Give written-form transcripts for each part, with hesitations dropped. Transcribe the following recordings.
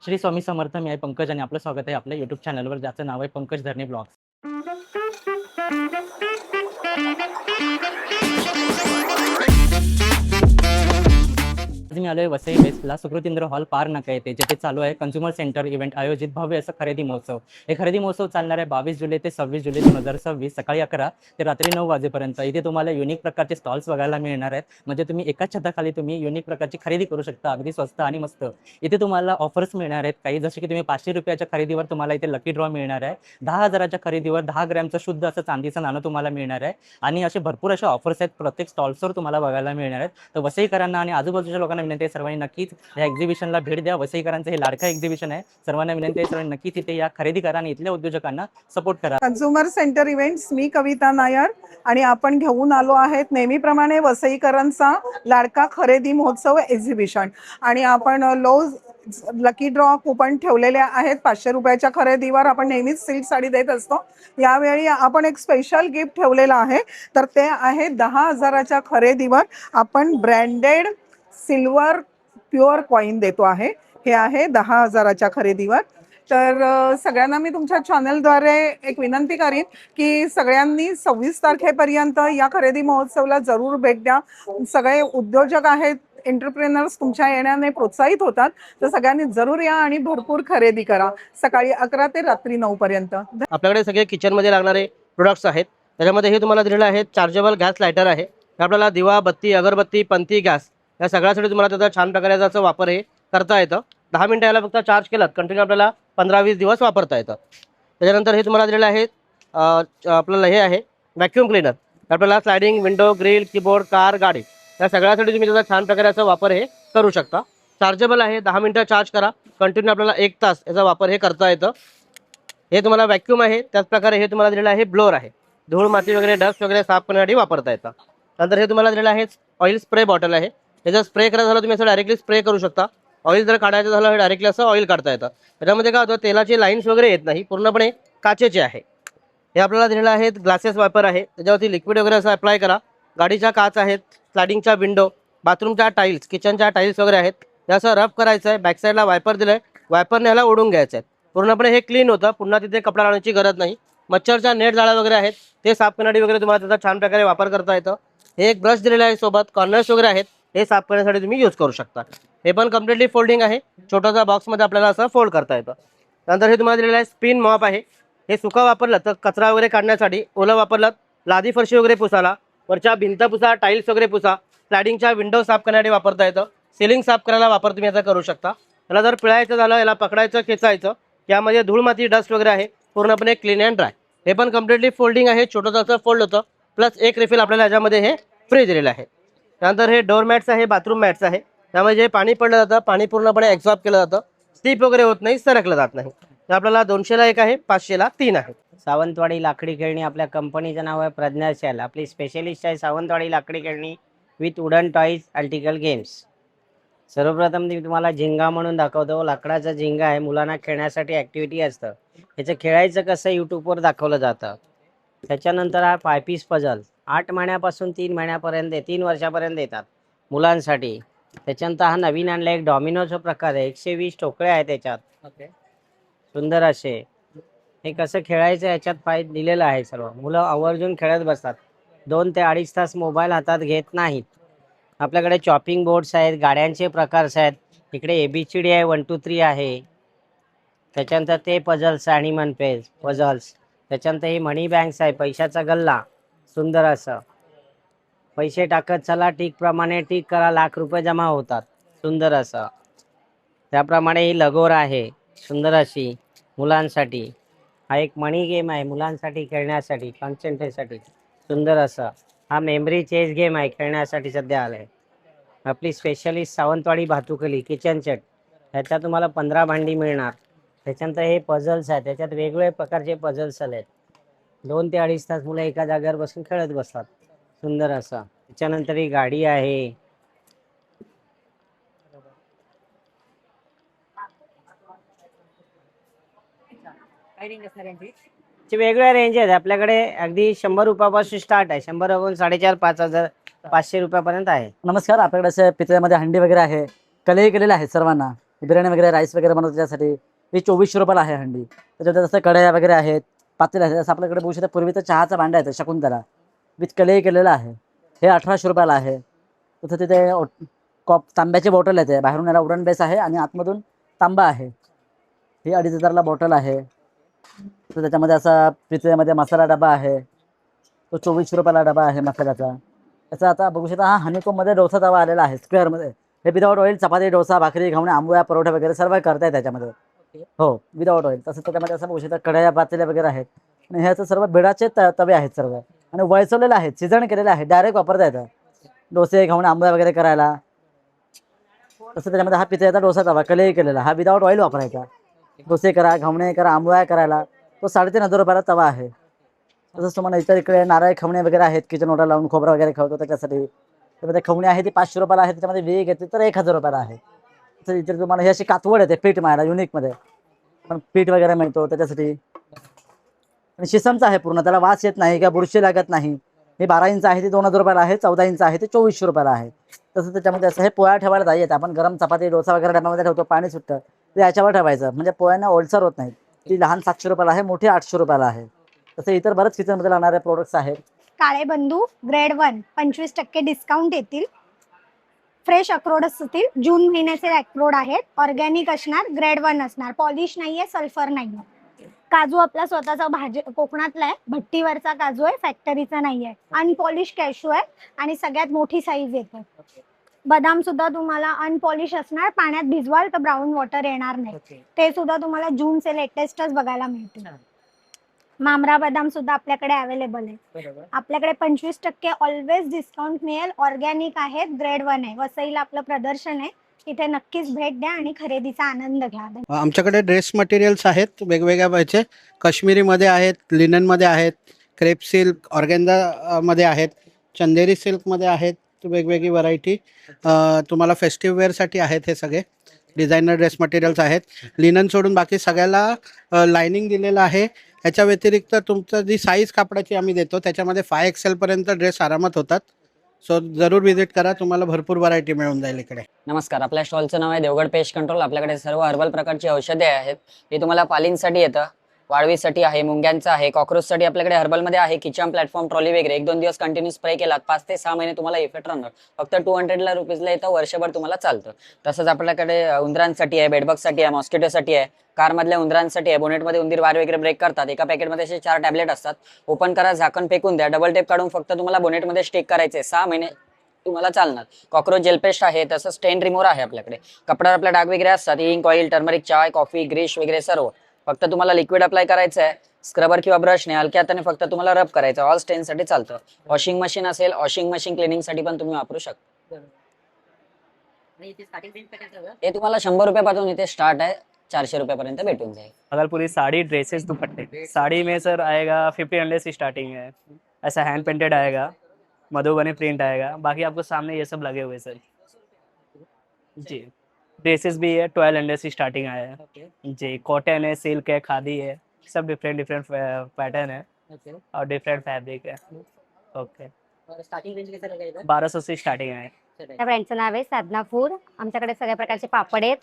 श्री स्वामी समर्थ. मी आहे पंकज आणि आपलं स्वागत आहे आपल्या YouTube चॅनलवर, ज्याचं नाव आहे पंकज धरणे ब्लॉग्स. आज मी आलोय वसई वेस्टला सुकृतींद्र हॉल पार नाका येथे, जेथे चालू आहे कन्झ्युमर सेंटर इव्हेंट आयोजित भव्य असं खरेदी महोत्सव. हे खरेदी महोत्सव चालणार आहे 22 जुलै ते 26 जुलै 2026 सकाळी 11 ते रात्री 9 वाजेपर्यंत. इथे तुम्हाला युनिक प्रकारचे स्टॉल्स बघायला मिळणार आहेत. म्हणजे तुम्ही एकाच छताखाली तुम्ही युनिक प्रकारची खरेदी करू शकता, अगदी स्वस्त आणि मस्त. इथे तुम्हाला ऑफर्स मिळणार आहेत काही, जसे की तुम्ही 500 रुपयाच्या खरेदीवर तुम्हाला इथे लकी ड्रॉ मिळणार आहे. 10,000च्या खरेदीवर 10 ग्रॅमचं शुद्ध असं चांदीचं नाणं तुम्हाला मिळणार आहे. आणि असे भरपूर असे ऑफर्स आहेत प्रत्येक स्टॉल्सवर तुम्हाला बघायला मिळणार आहेत. तर वसईकरांना आणि आजूबाजूच्या लोकांना विनंती आहे, सर्वांनी नक्कीच या एक्झिबिशनला भेट द्या. वसईकरांचं हे लाडका एक्झिबिशन आहे. सर्वांना विनंती आहे, सर्वांनी नक्कीच इथे या, खरेदी करा आणि इथल्या उद्योजकांना सपोर्ट करा. कन्झ्युमर सेंटर इव्हेंट्स, मी कविता नायर आणि आपण घेऊन आलो आहेत नेहमीप्रमाणे वसईकरांचा लाडका खरेदी महोत्सव एक्झिबिशन. आणि आपण लकी ड्रॉ कुपन ठेवलेले आहेत. 500 रुपयाच्या खरेदीवर आपण नेहमीच सिल्क साडी देत असतो. यावेळी आपण एक स्पेशल गिफ्ट ठेवलेलं आहे, तर ते आहे 10,000च्या खरेदीवर आपण ब्रँडेड सिल्वर प्युअर कॉईन देतो आहे. हे आहे 10,000च्या खरेदीवर. तर सगळ्यांना मी तुमच्या चॅनलद्वारे एक विनंती करीन की सगळ्यांनी 26 तारखेपर्यंत या खरेदी महोत्सवाला जरूर भेट द्या. सगळे उद्योजक आहेत, एंटरप्रेनर्स तुमच्या येण्याने प्रोत्साहित होतात. तर सगळ्यांनी जरूर या आणि भरपूर खरेदी करा, सकाळी 11 ते रात्री 9 पर्यंत. आपल्याकडे सगळे किचनमध्ये लागणारे प्रोडक्ट्स आहेत. त्याच्यामध्ये हे तुम्हाला दिलेलं आहे चार्जेबल गॅस लायटर आहे. आपल्याला दिवा, बत्ती, अगरबत्ती, पंथी, गॅस या सगळ्यासाठी तुम्हाला त्याचा छान प्रकारे त्याचा वापर हे करता येतं. 10 मिनिटं याला फक्त चार्ज केलात कंटिन्यू आपल्याला 15-20 दिवस वापरता येतं. त्याच्यानंतर हे तुम्हाला दिलेलं आहे आपल्याला हे आहे व्हॅक्यूम क्लीनर. आपल्याला sliding window, grill, keyboard, car, गाडी या सगळ्यासाठी तुम्ही त्याचा छान प्रकारे वापर हे करू शकता. चार्जेबल आहे, 10 मिनिटं चार्ज करा कंटिन्यू आपल्याला 1 तास याचा वापर हे करता येतं. हे तुम्हाला व्हॅक्यूम आहे. त्याचप्रकारे हे तुम्हाला दिलेलं आहे ब्लोअर आहे. धूळ, माती वगैरे, डस्ट वगैरे साफ करण्यासाठी वापरता येतं. नंतर हे तुम्हाला दिलेलं आहे ऑइल स्प्रे बॉटल आहे. त्याचा स्प्रे करायचं झालं तुम्ही असं डायरेक्टली स्प्रे करू शकता. ऑइल जर काढायचं झालं हे डायरेक्टली असं ऑइल काढता येतं. त्याच्यामध्ये काय होतं, तेलाची लाईन्स वगैरे येत नाही, पूर्णपणे काचेचे आहे. हे आपल्याला दिलेलं आहे ग्लासेस वापर आहे. त्याच्यावरती लिक्विड वगैरे असं अप्लाय करा. गाडीच्या काच आहेत, स्लायडिंगच्या विंडो, बाथरूमच्या टाईल्स, किचनच्या टाईल्स वगैरे आहेत. हे असं रफ करायचं आहे. बॅक साईडला वायपर दिलं आहे, वायपरने ह्याला ओढून घ्यायचं आहे. पूर्णपणे हे क्लीन होतं, पुन्हा तिथे कपडा लावण्याची गरज नाही. मच्छरच्या नेट जाळ्या वगैरे आहेत ते साफ करण्यासाठी वगैरे तुम्हाला त्याचा छान प्रकारे वापर करता येतं. हे एक ब्रश दिलेला आहे सोबत, कॉर्नर्स वगैरे आहेत हे साफ करण्यासाठी तुम्ही यूज करू शकता. हे पण कम्प्लिटली फोल्डिंग आहे. छोटासा बॉक्समध्ये आपल्याला असं फोल्ड करता येतं. नंतर हे तुम्हाला दिलेलं आहे स्पिन मॉप आहे. हे सुका वापरलं तर कचरा वगैरे काढण्यासाठी, ओलं वापरलं लादी फरशी वगैरे पुसाला, वरच्या भिंत पुसा, टाईल्स वगैरे पुसा, स्लायडिंगच्या विंडो साफ करण्यासाठी वापरता येतं. सिलिंग साफ करायला वापर तुम्ही याचा करू शकता. याला जर पिळायचं झालं, याला पकडायचं, खेचायचं, यामध्ये धूळ, माती, डस्ट वगैरे आहे, पूर्णपणे क्लीन अँड ड्राय. हे पण कम्प्लिटली फोल्डिंग आहे, छोटंसं असं फोल्ड होतं. प्लस एक रिफिल आपल्याला याच्यामध्ये हे फ्री दिलेलं आहे. त्यानंतर हे डोअर मॅट्स आहे, बाथरूम मॅट्स आहे. त्यामध्ये जे पाणी पडलं जातं, पाणी पूर्णपणे एक्झॉर्ब केलं जातं, स्लिप वगैरे होत नाही, सरकलं जात नाही. ते आपल्याला 200ला 1 आहे, 500ला 3 आहे. सावंतवाडी लाकडी खेळणी. आपल्या कंपनीचं नाव आहे प्रज्ञा शॅल. आपली स्पेशलिस्ट आहे सावंतवाडी लाकडी खेळणी with wooden toys, article games. सर्वप्रथम मी तुम्हाला झिंगा म्हणून दाखवतो. लाकडाचा झिंगा आहे, मुलांना खेळण्यासाठी ॲक्टिव्हिटी असतं. ह्याचं खेळायचं कसं यूट्यूबवर दाखवलं जातं. त्याच्यानंतर हा 5 पीस पझल 8 महिन्यापासून 3 महिन्यापर्यंत 3 वर्षापर्यंत येतात मुलांसाठी. त्याच्यानंतर हा नवीन आणला एक डॉमिनोचा प्रकार आहे. 120 ठोकळे आहेत त्याच्यात, सुंदर असे. हे कसं खेळायचं याच्यात फायदा दिलेलं आहे. सर्व मुलं आवर्जून खेळत बसतात, 2 ते 2.5 तास मोबाईल हातात घेत नाहीत. आपल्याकडे चॉपिंग बोर्ड्स आहेत, गाड्यांचे प्रकारस आहेत. इकडे ABCD आहे, 1 2 3 आहे. त्याच्यानंतर ते पझल्स आणि मनपेज पझल्स. त्याच्यानंतर हे मनी बँक्स आहे, पैशाचा गल्ला, सुंदर असं. पैसे टाकत चला, टिकप्रमाणे टिक करा, ₹1,00,000 जमा होतात, सुंदर असं. त्याप्रमाणे ही लगोर आहे, सुंदर अशी मुलांसाठी. हा एक मनी गेम आहे मुलांसाठी खेळण्यासाठी, कॉन्सन्ट्रेटसाठी, सुंदर असं. हा मेमरी चेस गेम आहे, खेळण्यासाठी सध्या आला आहे. आपली स्पेशलिस्ट सावंतवाडी भातुकली किचन सेट. ह्याच्यात तुम्हाला 15 भांडी मिळणार. त्याच्यानंतर हे पझल्स आहेत, त्याच्यात वेगवेगळ्या प्रकारचे पझल्स आले आहेत. 2 ते 2.5 तास मुलं एका जागेवर बसून खेळत बसतात, सुंदर असं. त्याच्यानंतर ही गाडी आहे. वेगवेगळ्या रेंज आहेत आपल्याकडे. अगदी 100 रुपयापासून स्टार्ट आहे. 100 रुपये 4,500, 5,000, 500 रुपयापर्यंत आहे. नमस्कार. आपल्याकडे असे पितळ्यामध्ये हंडी वगैरे आहे, कलेही केलेले आहेत सर्वांना. बिर्याणी वगैरे राईस वगैरे बनवतो त्यासाठी ही 2400 रुपयाला आहे हंडी. त्याच्यानंतर जसं कढया वगैरे आहेत, पातेले आहेत. जसं आपल्याकडे बघू शकता पूर्वीचं चहाचा भांडं आहे शकुंतला विथ कलई केलेलं आहे, हे 1800 रुपयाला आहे. तसं तिथे तांब्याची बॉटल आहे, बाहेरून याला वुडन बेस आहे आणि आतमधून तांबा आहे. ही 2500ला बॉटल आहे. तर त्याच्यामध्ये असा पितळेमध्ये मसाला डबा आहे, तो 2400 रुपयाला डबा आहे मसाल्याचा. त्याचा आता बघू शकता हा हनीकोममध्ये डोसा तवा आलेला आहे स्क्वेअरमध्ये. हे विदाऊट ऑइल चपाती, डोसा, भाकरी, घावणे, आंबोळ्या, परोठा वगैरे सर्व करताय त्याच्यामध्ये. हो, विदाऊट ऑइल. तसं त्याच्यामध्ये असं बघू शकता कढया, पातेले वगैरे आहेत आणि ह्याचं सर्व बिडाचे तवे आहेत सर्व आणि वळसवलेले आहेत, सीझन केलेले आहेत, डायरेक्ट वापरता येतं डोसे, घावणे, आंबोळ्या वगैरे करायला. तसं त्याच्यामध्ये हा पितळेचा डोसा तवा कलई केलेला, हा विदाऊट ऑइल वापरायचा. डोसे करा, घावणे करा, आंबोळ्या करायला तो 3500 रुपयाला तवा आहे. तसंच तुम्हाला इकडे नारळ खवणे वगैरे आहेत, किचन ओटा लावून खोबरा वगैरे खवतो त्याच्यासाठी. त्यामध्ये खवणे आहे ती 500 रुपयाला आहे, त्याच्यामध्ये वेग घेतली तर 1000 रुपयाला आहे. तर इथे तुम्हाला ही अशी कातवड येते पीठ मारायला युनिकमध्ये, पण पीठ वगैरे मिळतो त्याच्यासाठी. आणि शिसमचं आहे पूर्ण, त्याला वास येत नाही किंवा बुरशी लागत नाही. हे 12 इंच आहे ते 2000 रुपयाला आहे, 14 इंच आहे ते 2400 रुपयाला आहे. तसं त्याच्यामध्ये असं हे पोळ्या ठेवायला जाई येतं, आपण गरम चपाती, डोसा वगैरे डब्यामध्ये ठेवतो, पाणी सुटतं ते याच्यावर ठेवायचं, म्हणजे पोळ्यांना ओलसर होत नाही. ती लहान 700 रुपयाला आहे, मोठी 800 रुपयाला आहे. तसे इतर बरेच किचनमध्ये लागणारे प्रोडक्ट्स आहेत. काळे बंधू ग्रेड 1 25% डिस्काउंट येतील. फ्रेश अक्रोड असतील, जून महिन्याचे अक्रोड आहेत, ऑर्गॅनिक असणार, ग्रेड 1 असणार, पॉलिश नाहीये, सल्फर नाहीये. काजू आपला स्वतःचा कोकणातला आहे, भट्टीवरचा काजू आहे, फॅक्टरीचा नाहीये. अनपॉलिश कॅशू आहे आणि सगळ्यात मोठी साईज येते. बदाम सुद्धा तुम्हाला अनपॉलिश असणार, पाण्यात भिजवाल तर ब्राऊन वॉटर येणार नाही. ते सुद्धा तुम्हाला जूनचे लेटेस्टच बघायला मिळतील. मामरा बदाम सुद्धा आपल्याकडे अवेलेबल आहे. आपल्याकडे 25% ऑलवेज डिस्काउंट मिळेल. ऑर्गॅनिक आहेत, ग्रेड 1 आहे. वसईला आपलं प्रदर्शन आहे, तिथे नक्कीच भेट द्या आणि खरेदीचा आनंद घ्या. आमच्याकडे ड्रेस मटेरियल्स आहेत वेगवेगळ्या पाहिजे, काश्मीरीमध्ये आहेत, लिननमध्ये आहेत, क्रेप सिल्क, ऑर्गेन्झामध्ये आहेत, चंदेरी सिल्कमध्ये आहेत, वेगवेगळी व्हरायटी. तुम्हाला फेस्टिव्ह वेअरसाठी आहेत हे सगळे डिझायनर ड्रेस मटेरियल्स आहेत. लिनन सोडून बाकी सगळ्याला लायनिंग दिलेलं आहे. ह्याच्या व्यतिरिक्त तुमचं जी साईज कापडाची आम्ही देतो त्याच्यामध्ये 5XL पर्यंत ड्रेस आरामात होतात. सो जरूर व्हिजिट करा, तुम्हाला भरपूर व्हरायटी मिळून जाईल इकडे. नमस्कार, आपल्या स्टॉलचं नाव आहे देवगड पेस्ट कंट्रोल. आपल्याकडे सर्व हर्बल प्रकारची औषधे आहेत. हे तुम्हाला पालींसाठी येतं, वाळवीसाठी आहे, मुंग्यांचं आहे, कॉक्रोचसाठी आपल्याकडे हर्बलमध्ये आहे. किचन प्लॅटफॉर्म, ट्रॉली वगैरे 1-2 दिवस कंटिन्यू स्प्रे केलात 5 ते 6 महिने तुम्हाला इफेक्ट राहणार. फक्त 200 रुपीजला येतं, वर्षभर तुम्हाला चालतं. तसंच आपल्याकडे उंदरांसाठी आहे, बेडबगसाठी आहे, मॉस्किटोसाठी आहे, कारमधल्या उंदरांसाठी आहे. बोनेटमध्ये उंदीर वार वगैरे ब्रेक करतात. एका पॅकेटमध्ये असे 4 टॅबलेट असतात. ओपन करा, झाकण फेकून द्या, डबल टेप काढून फक्त तुम्हाला बोनेटमध्ये स्टिक करायचे. 6 महिने तुम्हाला चालणार. कॉक्रोच जेल पेस्ट आहे, तसं स्टेन रिमूव्हर आहे आपल्याकडे. कपड्यावर आपल्या डाग वगैरे असतात, इंक, ऑइल, टर्मरिक, चाय, कॉफी, ग्रीश वगैरे सर्व. फक्त तुम्हाला लिक्विड अप्लाय करायचं आहे, स्क्रबर किंवा ब्रशने हलक्या हाताने फक्त तुम्हाला रब करायचं. ऑल स्टेनसाठी चालतं. वॉशिंग मशीन असेल, वॉशिंग मशीन क्लिनिंगसाठी पण तुम्ही वापरू शकता. हे तुम्हाला 100 रुपयापासून इथे स्टार्ट आहे, 400 रुपयापर्यंत भेटून जाईल. अगर पूरी साड़ी, ड्रेसेस, दुपट्टे, साड़ी में सर आएगा 1500 से स्टार्टिंग है. ऐसा हैंड पेंटेड आएगा, मधुबनी प्रिंट आएगा, बाकी आपको सामने ये सब लगे हुए सर जी. ड्रेसेस भी है, 1200 से स्टार्टिंग आया है जी. कॉटन है, सिल्क है, खादी है, सब डिफरेंट पैटर्न है और डिफरेंट फैब्रिक है. ओके, स्टार्टिंग रेंज कैसे लगेगा? 1200 से स्टार्टिंग आहे. त्या ब्रँडचं नाव आहे साधना फूड. आमच्याकडे सगळ्या प्रकारचे पापड आहेत,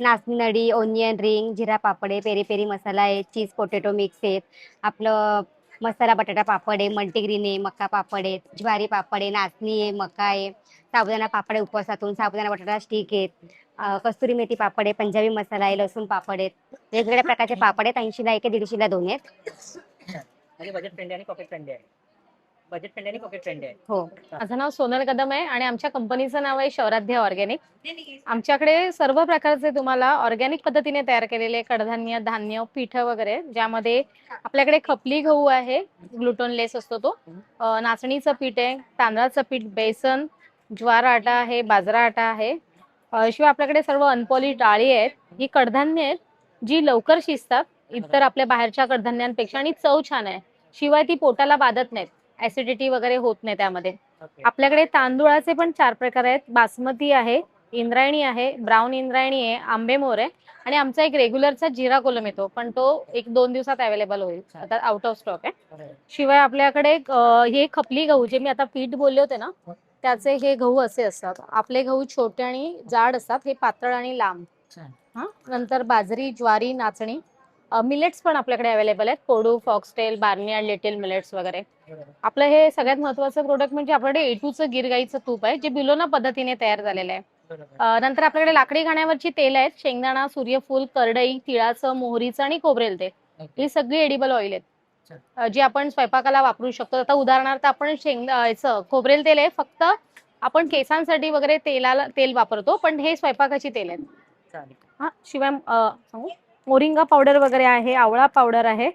नाचणी नडी, ओनियन रिंग, जिरा पापड आहे, पेरी पेरी मसाला आहे, चीज पोटॅटो मिक्स आहेत, आपलं मसाला बटाटा पापड आहे, मल्टीग्रीन आहे, मका पापड आहेत, ज्वारी पापड आहे, नाचणी आहे, मका आहे, साबुदाणा पापड आहे उपवासातून, साबुदाणा बटाटा स्टिक आहेत, कस्तुरी मेथी पापड आहे, पंजाबी मसाला आहे, लसूण पापड आहेत, वेगवेगळ्या प्रकारचे पापड आहेत. 80ला 1 आहे, 150ला 2 आहेत. बजेट फ्रेंडली आणि पॉकेट फ्रेंडली आहे. बजेट फ्रेंडली आणि पॉकेट फ्रेंडली आहे. हो, माझं नाव सोनल कदम आहे आणि आमच्या कंपनीचं नाव आहे शौराध्य ऑर्गॅनिक. आमच्याकडे सर्व प्रकारचे तुम्हाला ऑर्गॅनिक पद्धतीने तयार केलेले कडधान्य, धान्य, पीठ वगैरे, ज्यामध्ये आपल्याकडे खपली गहू आहे, ग्लुटोनलेस असतो तो, नाचणीचं पीठ आहे, तांदळाचं पीठ, बेसन, ज्वार आटा आहे, बाजरा आटा आहे. शिवाय आपल्याकडे सर्व अनपॉलिश डाळी आहेत. ही कडधान्य आहेत जी लवकर शिजतात इतर आपल्या बाहेरच्या कडधान्यांपेक्षा आणि चव छान आहे. शिवाय ती पोटाला बाधत नाहीत, ऍसिडिटी वगैरे होत नाही त्यामध्ये. आपल्याकडे तांदूळाचे पण 4 प्रकार आहेत. बासमती आहे, इंद्रायणी आहे, ब्राऊन इंद्रायणी आहे, आंबेमोर आहे आणि आमचा एक रेग्युलरचा जिरा कोलम येतो, पण तो 1-2 दिवसात अवेलेबल होईल, आता आउट ऑफ स्टॉक आहे. शिवाय आपल्याकडे हे खपली गहू, जे मी आता पीठ बोलले होते ना, त्याचे हे गहू असे असतात. आपले गहू छोटे आणि जाड असतात, हे पातळ आणि लांब. हा, नंतर बाजरी, ज्वारी, नाचणी, मिलेट्स पण आपल्याकडे अवेलेबल आहेत. कोडू, फॉक्सटेल, बार्नियार्ड, लिटिल मिलेट्स वगैरे. आपलं हे सगळ्यात महत्त्वाचं प्रोडक्ट म्हणजे आपल्याकडे A2चं गिर गाईचं तूप आहे, जे बिलोना पद्धतीने तयार झालेलं आहे. नंतर आपल्याकडे लाकडी घाण्यावरची तेल आहेत, शेंगदाणा, सूर्यफूल, करडई, तिळाचं, मोहरीचं आणि खोबरेल तेल. ही सगळी एडिबल ऑइल आहेत, जी आपण स्वयंपाकाला वापरू शकतो. आता उदाहरणार्थ आपण याचं खोबरेल तेल आहे, फक्त आपण केसांसाठी वगैरे तेल वापरतो, पण हे स्वयंपाकाची तेल आहेत. हा, शिवाय सांगू, मोरिंगा पावडर वगैरे आहे, आवळा पावडर आहे.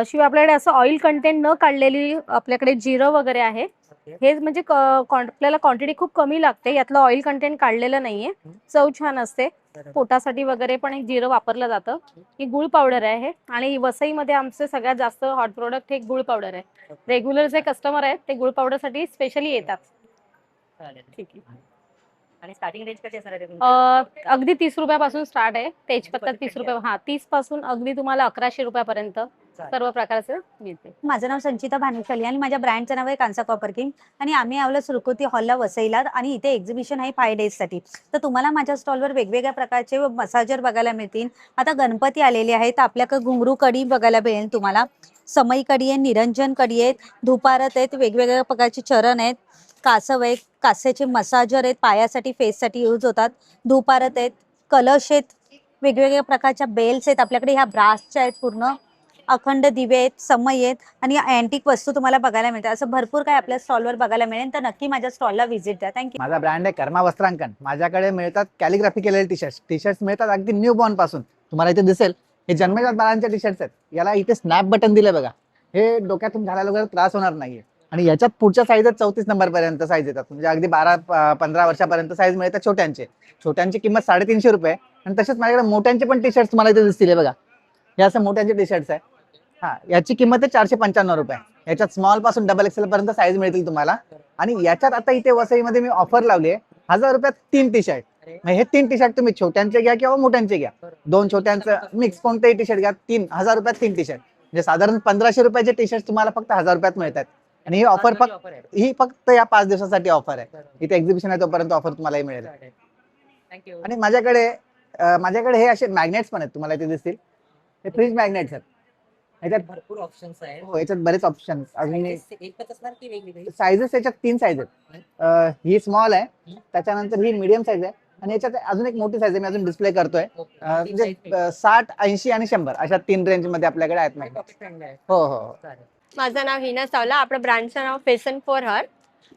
शिवाय आपल्याकडे असं ऑइल कंटेंट न काढलेली आपल्याकडे जिरं वगैरे आहे. हे म्हणजे आपल्याला क्वांटिटी खूप कमी लागते, यातलं ऑइल कंटेंट काढलेलं नाहीये. चव छान असते, पोटासाठी वगैरे पण एक जिरं वापरलं जातं. ही गुळ पावडर आहे आणि वसईमध्ये आमचे सगळ्यात जास्त हॉट प्रोडक्ट हे गुळ पावडर आहे. रेग्युलर जे कस्टमर आहेत ते गुळ पावडरसाठी स्पेशली येतात. ठीक आहे. आणि स्टार्टिंग रेंज कशी असणार आहे तुमची? अगदी 30 रुपयापासून स्टार्ट आहे. तेजपत्ता 30 रुपये, हा 30 पासून अगदी तुम्हाला 1100 रुपयापर्यंत सर्व प्रकारचे मिळते. माझं नाव संचिता भानुशाली आणि माझ्या ब्रँडचं नाव आहे कांसा कॉपर किंग आणि आम्ही आलो सुरकुती हॉलला वसईला आणि इथे एक्झिबिशन आहे 5 डेजसाठी. तर तुम्हाला माझ्या स्टॉलवर वेगवेगळ्या प्रकारचे मसाजर बघायला मिळतील. आता गणपती आलेले आहेत तर आपल्याकडे घुंगरू कढी बघायला मिळेल तुम्हाला. समई कढी आहे, निरंजन कढी आहेत, धुपारत आहेत, वेगवेगळ्या प्रकारचे चरण आहेत, कासव आहे, कास्याचे मसाजर आहेत, पायासाठी फेससाठी यूज होतात, धुपारत आहेत, कलश आहेत, वेगवेगळ्या प्रकारच्या बेल्स आहेत आपल्याकडे, ह्या ब्रासच्या आहेत, पूर्ण अखंड दिवे आहेत, समई आहेत आणि अँटिक वस्तू तुम्हाला बघायला मिळतात. असं भरपूर काय आपल्या स्टॉलवर बघायला मिळेल, तर नक्की माझ्या स्टॉलला व्हिजिट द्या. थँक्यू. माझा ब्रँड आहे कर्मा वस्त्रांकन. माझ्याकडे मिळतात कॅलिग्राफी केलेले टी शर्ट्स मिळतात अगदी न्यू बॉर्न पासून. तुम्हाला इथे दिसेल हे जन्मजात बाळांचे टी शर्ट्स आहेत. याला इथे स्नॅप बटन दिले बघा, हे डोक्यातून घालायला वगैरे त्रास होणार नाहीये. आणि याच्यात पुढच्या साईज आहेत 34 नंबर पर्यंत साईज येतात, म्हणजे अगदी 12-15 वर्षापर्यंत साईज मिळतात. छोट्यांची किंमत 350 रुपये. आणि तसेच माझ्याकडे मोठ्यांचे पण टी शर्ट्स तुम्हाला इथे दिसतील. हे बघा, हे असं मोठ्यांचे टी शर्ट्स आहे. हा, याची किंमत आहे 495 रुपये. याच्यात स्मॉल पासून XXL पर्यंत साईज मिळतील तुम्हाला. आणि याच्यात आता इथे वसईमध्ये मी ऑफर लावली आहे 1000 रुपयात 3 टी शर्ट. हे 3 टी शर्ट तुम्ही छोट्यांचे घ्या किंवा मोठ्यांचे घ्या, 2 छोट्यांचं मिक्स कोणतेही टी शर्ट घ्या, 1000 रुपयात 3 टी शर्ट. म्हणजे साधारण 1500 रुपयाचे टी शर्ट तुम्हाला फक्त 1000 रुपयात मिळतात. आणि ही फक्त या 5 दिवसासाठी ऑफर आहे. इथे एक्झिबिशन आहे तोपर्यंत ऑफर तुम्हाला मिळेल. आणि माझ्याकडे हे असे मॅग्नेट्स पण आहेत, तुम्हाला इथे दिसतील. हे फ्रीज मॅग्नेट्स आहेत. याच्यात भरपूर ऑप्शन्स आहेत. हो, याच्यात बरेच ऑप्शन्स. अजून एकच असणार की वेगवेगळी साईजेस याच्यात 3 साईज आहेत. ही स्मॉल आहे, त्याच्यानंतर ही मीडियम साईज आहे आणि याच्यात अजून एक मोठी साईज आहे, मी अजून डिस्प्ले करतोय. म्हणजे 60, 80 आणि 100 अशा 3 रेंज मध्ये आपल्याकडे आहेत मॅग्नेट. हो हो. माझं नाव हिना सावला. आपल्या ब्रँडचं नाव फॅशन फॉर हर.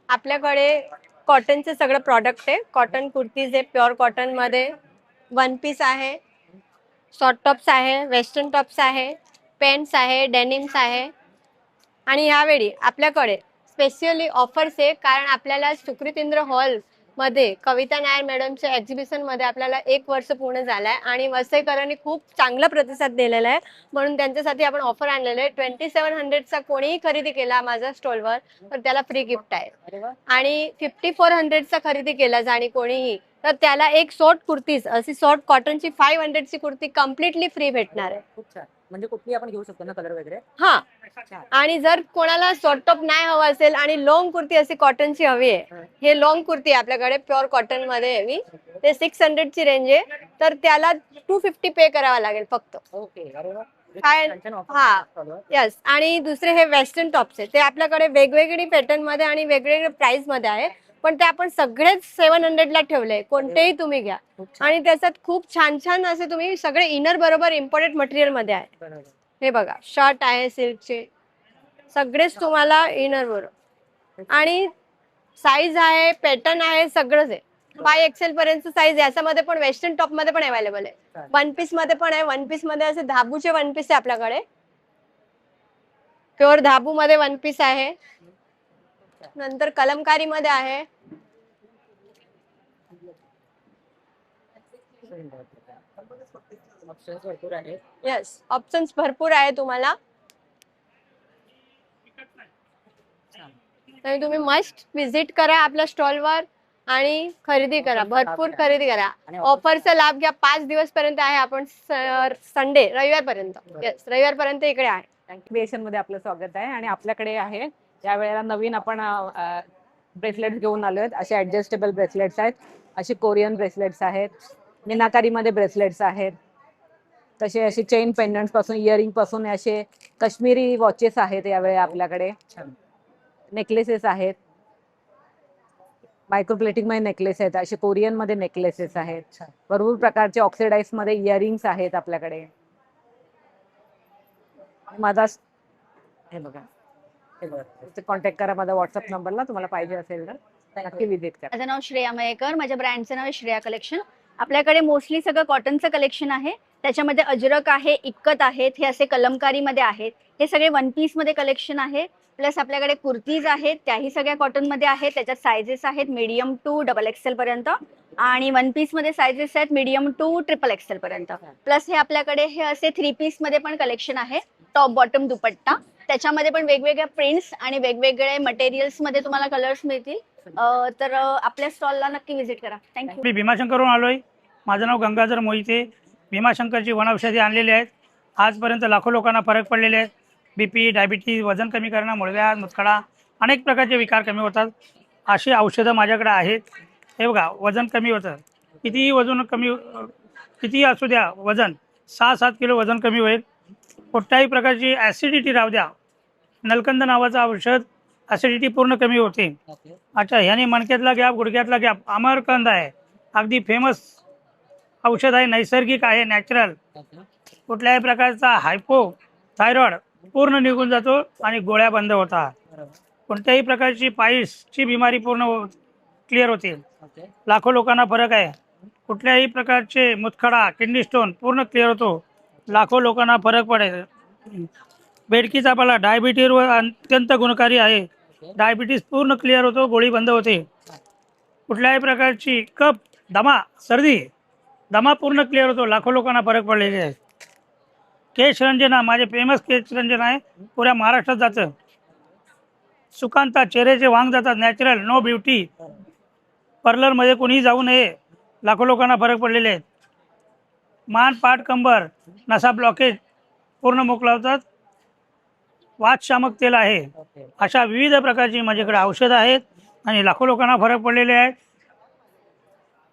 आपल्याकडे कॉटनचे सगळं प्रॉडक्ट आहे. कॉटन कुर्तीज आहे, प्युअर कॉटनमध्ये. वन पीस आहे, शॉर्ट टॉप्स आहे, वेस्टर्न टॉप्स आहे, पॅन्ट्स आहे, डेनिम्स आहे. आणि यावेळी आपल्याकडे स्पेशली ऑफर्स आहे, कारण आपल्याला सुकृतेंद्र हॉलमध्ये कविता नायर मॅडमच्या एक्झिबिशनमध्ये आपल्याला 1 वर्ष पूर्ण झालं आहे आणि वसईकरांनी खूप चांगला प्रतिसाद दिलेला आहे, म्हणून त्यांच्यासाठी आपण ऑफर आणलेलं आहे. 2700चा कोणीही खरेदी केला माझ्या स्टॉलवर तर त्याला फ्री गिफ्ट आहे. आणि 5400चा खरेदी केला आणि कोणीही तर त्याला एक शॉर्ट कुर्तीज अशी शॉर्ट कॉटनची 500ची कुर्ती कम्प्लिटली फ्री भेटणार आहे. खूप छान. म्हणजे कुठली आपण घेऊ शकतो ना कलर वगैरे? हा. आणि जर कोणाला शॉर्ट टॉप नाही हवा असेल आणि लॉंग कुर्ती अशी कॉटनची हवी आहे, हे लॉंग कुर्ती आपल्याकडे प्युअर कॉटन मध्ये हवी, ते 600ची रेंज आहे, तर त्याला 250 पे करावा लागेल फक्त. ओके. काय? हा, यस. आणि दुसरे हे वेस्टर्न टॉप्स आहे, ते आपल्याकडे वेगवेगळी पॅटर्न मध्ये आणि वेगवेगळे प्राइस मध्ये आहे, पण ते आपण सगळेच 700ला ठेवले. कोणतेही तुम्ही घ्या आणि त्याच्यात खूप छान छान असे तुम्ही सगळे इनर बरोबर इम्पोर्टेड मटेरियल मध्ये आहे. हे बघा, शर्ट आहे सिल्कचे, सगळेच तुम्हाला इनर बरोबर. आणि साईज आहे, पॅटर्न आहे, सगळंच आहे. 5XL पर्यंत साईज आहे. याच्यामध्ये पण वेस्टर्न टॉप मध्ये पण अवेलेबल आहे. वन पीस मध्ये पण आहे. वन पीस मध्ये असे धाबूचे वन पीस आहे आपल्याकडे. प्युअर धाबू मध्ये वन पीस आहे. नंतर कलमकारी मध्ये आहे. ऑप्शन्स भरपूर आहेत. येस, ऑप्शन्स भरपूर आहे तुम्हाला. तर तुम्ही मस्ट विजिट करा आपल्या स्टॉलवर आणि खरेदी करा, भरपूर खरेदी करा. ऑफरचा लाभ घ्या. 5 दिवस पर्यंत आहे. आपण संडे रविवारपर्यंत, येस रविवारपर्यंत इकडे आहे. क्रिएशन मध्ये आपलं स्वागत आहे. आणि आपल्याकडे आहे या वेळेला नवीन आपण ब्रेसलेट्स घेऊन आलो आहेत. असे ऍडजस्टेबल ब्रेसलेट्स आहेत, असे कोरियन ब्रेसलेट्स आहेत, मीनाकारीमध्ये ब्रेसलेट्स आहेत. तसे असे चेन पेंडंट पासून इयरिंग पासून असे काश्मीरी वॉचेस आहेत यावेळी आपल्याकडे. नेकलेसेस आहेत. मायक्रोप्लेटिंग मध्ये नेकलेस आहेत. असे कोरियन मध्ये नेकलेसेस आहेत. भरपूर प्रकारचे ऑक्सिडाइज मध्ये इयरिंग्स आहेत आपल्याकडे. माझा हे बघा, कॉन्टॅक्ट करा माझा व्हॉट्सअप नंबरला, तुम्हाला पाहिजे असेल तर नक्की विजिट करा. माझं नाव श्रेया मयेकर, माझ्या ब्रँडचं नाव आहे श्रेया कलेक्शन. आपल्याकडे मोस्टली सगळं कॉटनचं कलेक्शन आहे. त्याच्यामध्ये अजरक आहे, इक्कत आहेत, हे असे कलमकारीमध्ये आहेत. हे सगळे वन पीसमध्ये कलेक्शन आहे. प्लस आपल्याकडे कुर्तीज आहेत, त्याही सगळ्या कॉटनमध्ये आहेत. त्याच्यात सायझेस आहेत मीडियम टू डबल एक्सेल पर्यंत, आणि वन पीसमध्ये सायझेस आहेत मीडियम टू ट्रिपल एक्सेल पर्यंत. प्लस हे आपल्याकडे हे असे थ्री पीसमध्ये पण कलेक्शन आहे. टॉप बॉटम दुपट्टा, त्याच्यामध्ये पण वेगवेगळ्या प्रिंट्स आणि वेगवेगळे मटेरियल्समध्ये तुम्हाला कलर्स मिळतील. तर आपल्या स्टॉलला नक्की व्हिजिट करा. थँक्यू. मी भीमाशंकरहून आलोय. माझं नाव गंगाधर मोहिते. भीमाशंकरची वनौषधी आणलेली आहेत. आजपर्यंत लाखो लोकांना फरक पडलेले आहेत. BP, डायबिटीज, वजन कमी करणं, मुळव्याध, मुतखडा, अनेक प्रकारचे विकार कमी होतात. अशी औषधं माझ्याकडे आहेत. हे बघा, वजन कमी होतं. कितीही वजन कमी, कितीही असू द्या वजन, 6-7 किलो वजन कमी होईल. कुठल्याही प्रकारची ॲसिडिटी राहू द्या, नलकंद नावाचं औषध ॲसिडिटी पूर्ण कमी होते. अच्छा, ह्याने मणक्यातला गॅप, गुडघ्यातला गॅप, अमरकंद आहे, अगदी फेमस औषध आहे, नैसर्गिक आहे, नॅचरल. कुठल्याही प्रकारचा हायपो थायरॉइड पूर्ण निघून जातो आणि गोळ्या बंद होतात. कोणत्याही प्रकारची पाईल्सची बिमारी पूर्ण क्लिअर होते. लाखो लोकांना फरक आहे. कुठल्याही प्रकारचे मुतखडा, किडनी स्टोन पूर्ण क्लिअर होतो. लाखो लोकांना फरक पडेल. बेडकीचा पाला डायबिटीजवर अत्यंत गुणकारी आहे. डायबिटीज पूर्ण क्लिअर होतो, गोळी बंद होते. कुठल्याही प्रकारची कफ, दमा, सर्दी, दमा पूर्ण क्लिअर होतो. लाखो लोकांना फरक पडलेले आहे. केश रंजना, माझे फेमस केश रंजन आहे, पुऱ्या महाराष्ट्रात जातं. सुकांता, चेहऱ्याचे वांग जातात, नॅचरल, नो ब्युटी. पार्लरमध्ये कोणीही जाऊ नये, लाखो लोकांना फरक पडलेले आहेत. मान, पाठ, कंबर, नसा ब्लॉकेज पूर्ण मोकळा होतात. वातशामक तेल आहे. अशा विविध प्रकारची माझ्याकडे औषधं आहेत आणि लाखो लोकांना फरक पडलेले आहेत.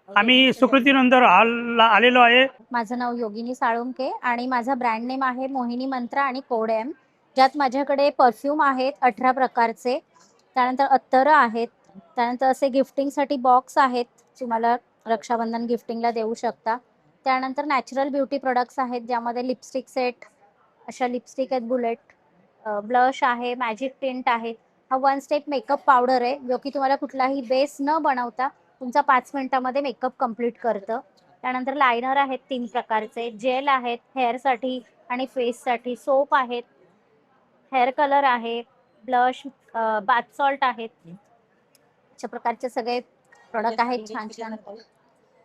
आम्ही सुकृतीनंतर आलेलो आहे. माझं नाव योगिनी साळुंके आणि माझा ब्रँड नेम आहे मोहिनी मंत्र आणि कोडेम, ज्यात माझ्याकडे परफ्यूम आहेत 18 प्रकारचे. त्यानंतर अत्तरं आहेत. त्यानंतर असे गिफ्टिंगसाठी बॉक्स आहेत, तुम्हाला रक्षाबंधन गिफ्टिंगला देऊ शकता. त्यानंतर नॅचरल ब्युटी प्रोडक्ट्स आहेत, ज्यामध्ये लिपस्टिक सेट, अशा लिपस्टिक आहेत, बुलेट, ब्लश आहे, मॅजिक टिंट आहे. हा 1 स्टेप मेकअप पावडर आहे, जो की तुम्हाला कुठलाही बेस न बनवता तुमचा 5 मिनिटामध्ये मेकअप कंप्लीट करतं. त्यानंतर लायनर आहेत 3 प्रकारचे, जेल आहेत हेअरसाठी आणि फेससाठी, सोप आहेत, हेअर कलर आहे, ब्लश, बाथ सॉल्ट आहेत. अशा प्रकारचे सगळे प्रोडक्ट आहेत छान छान.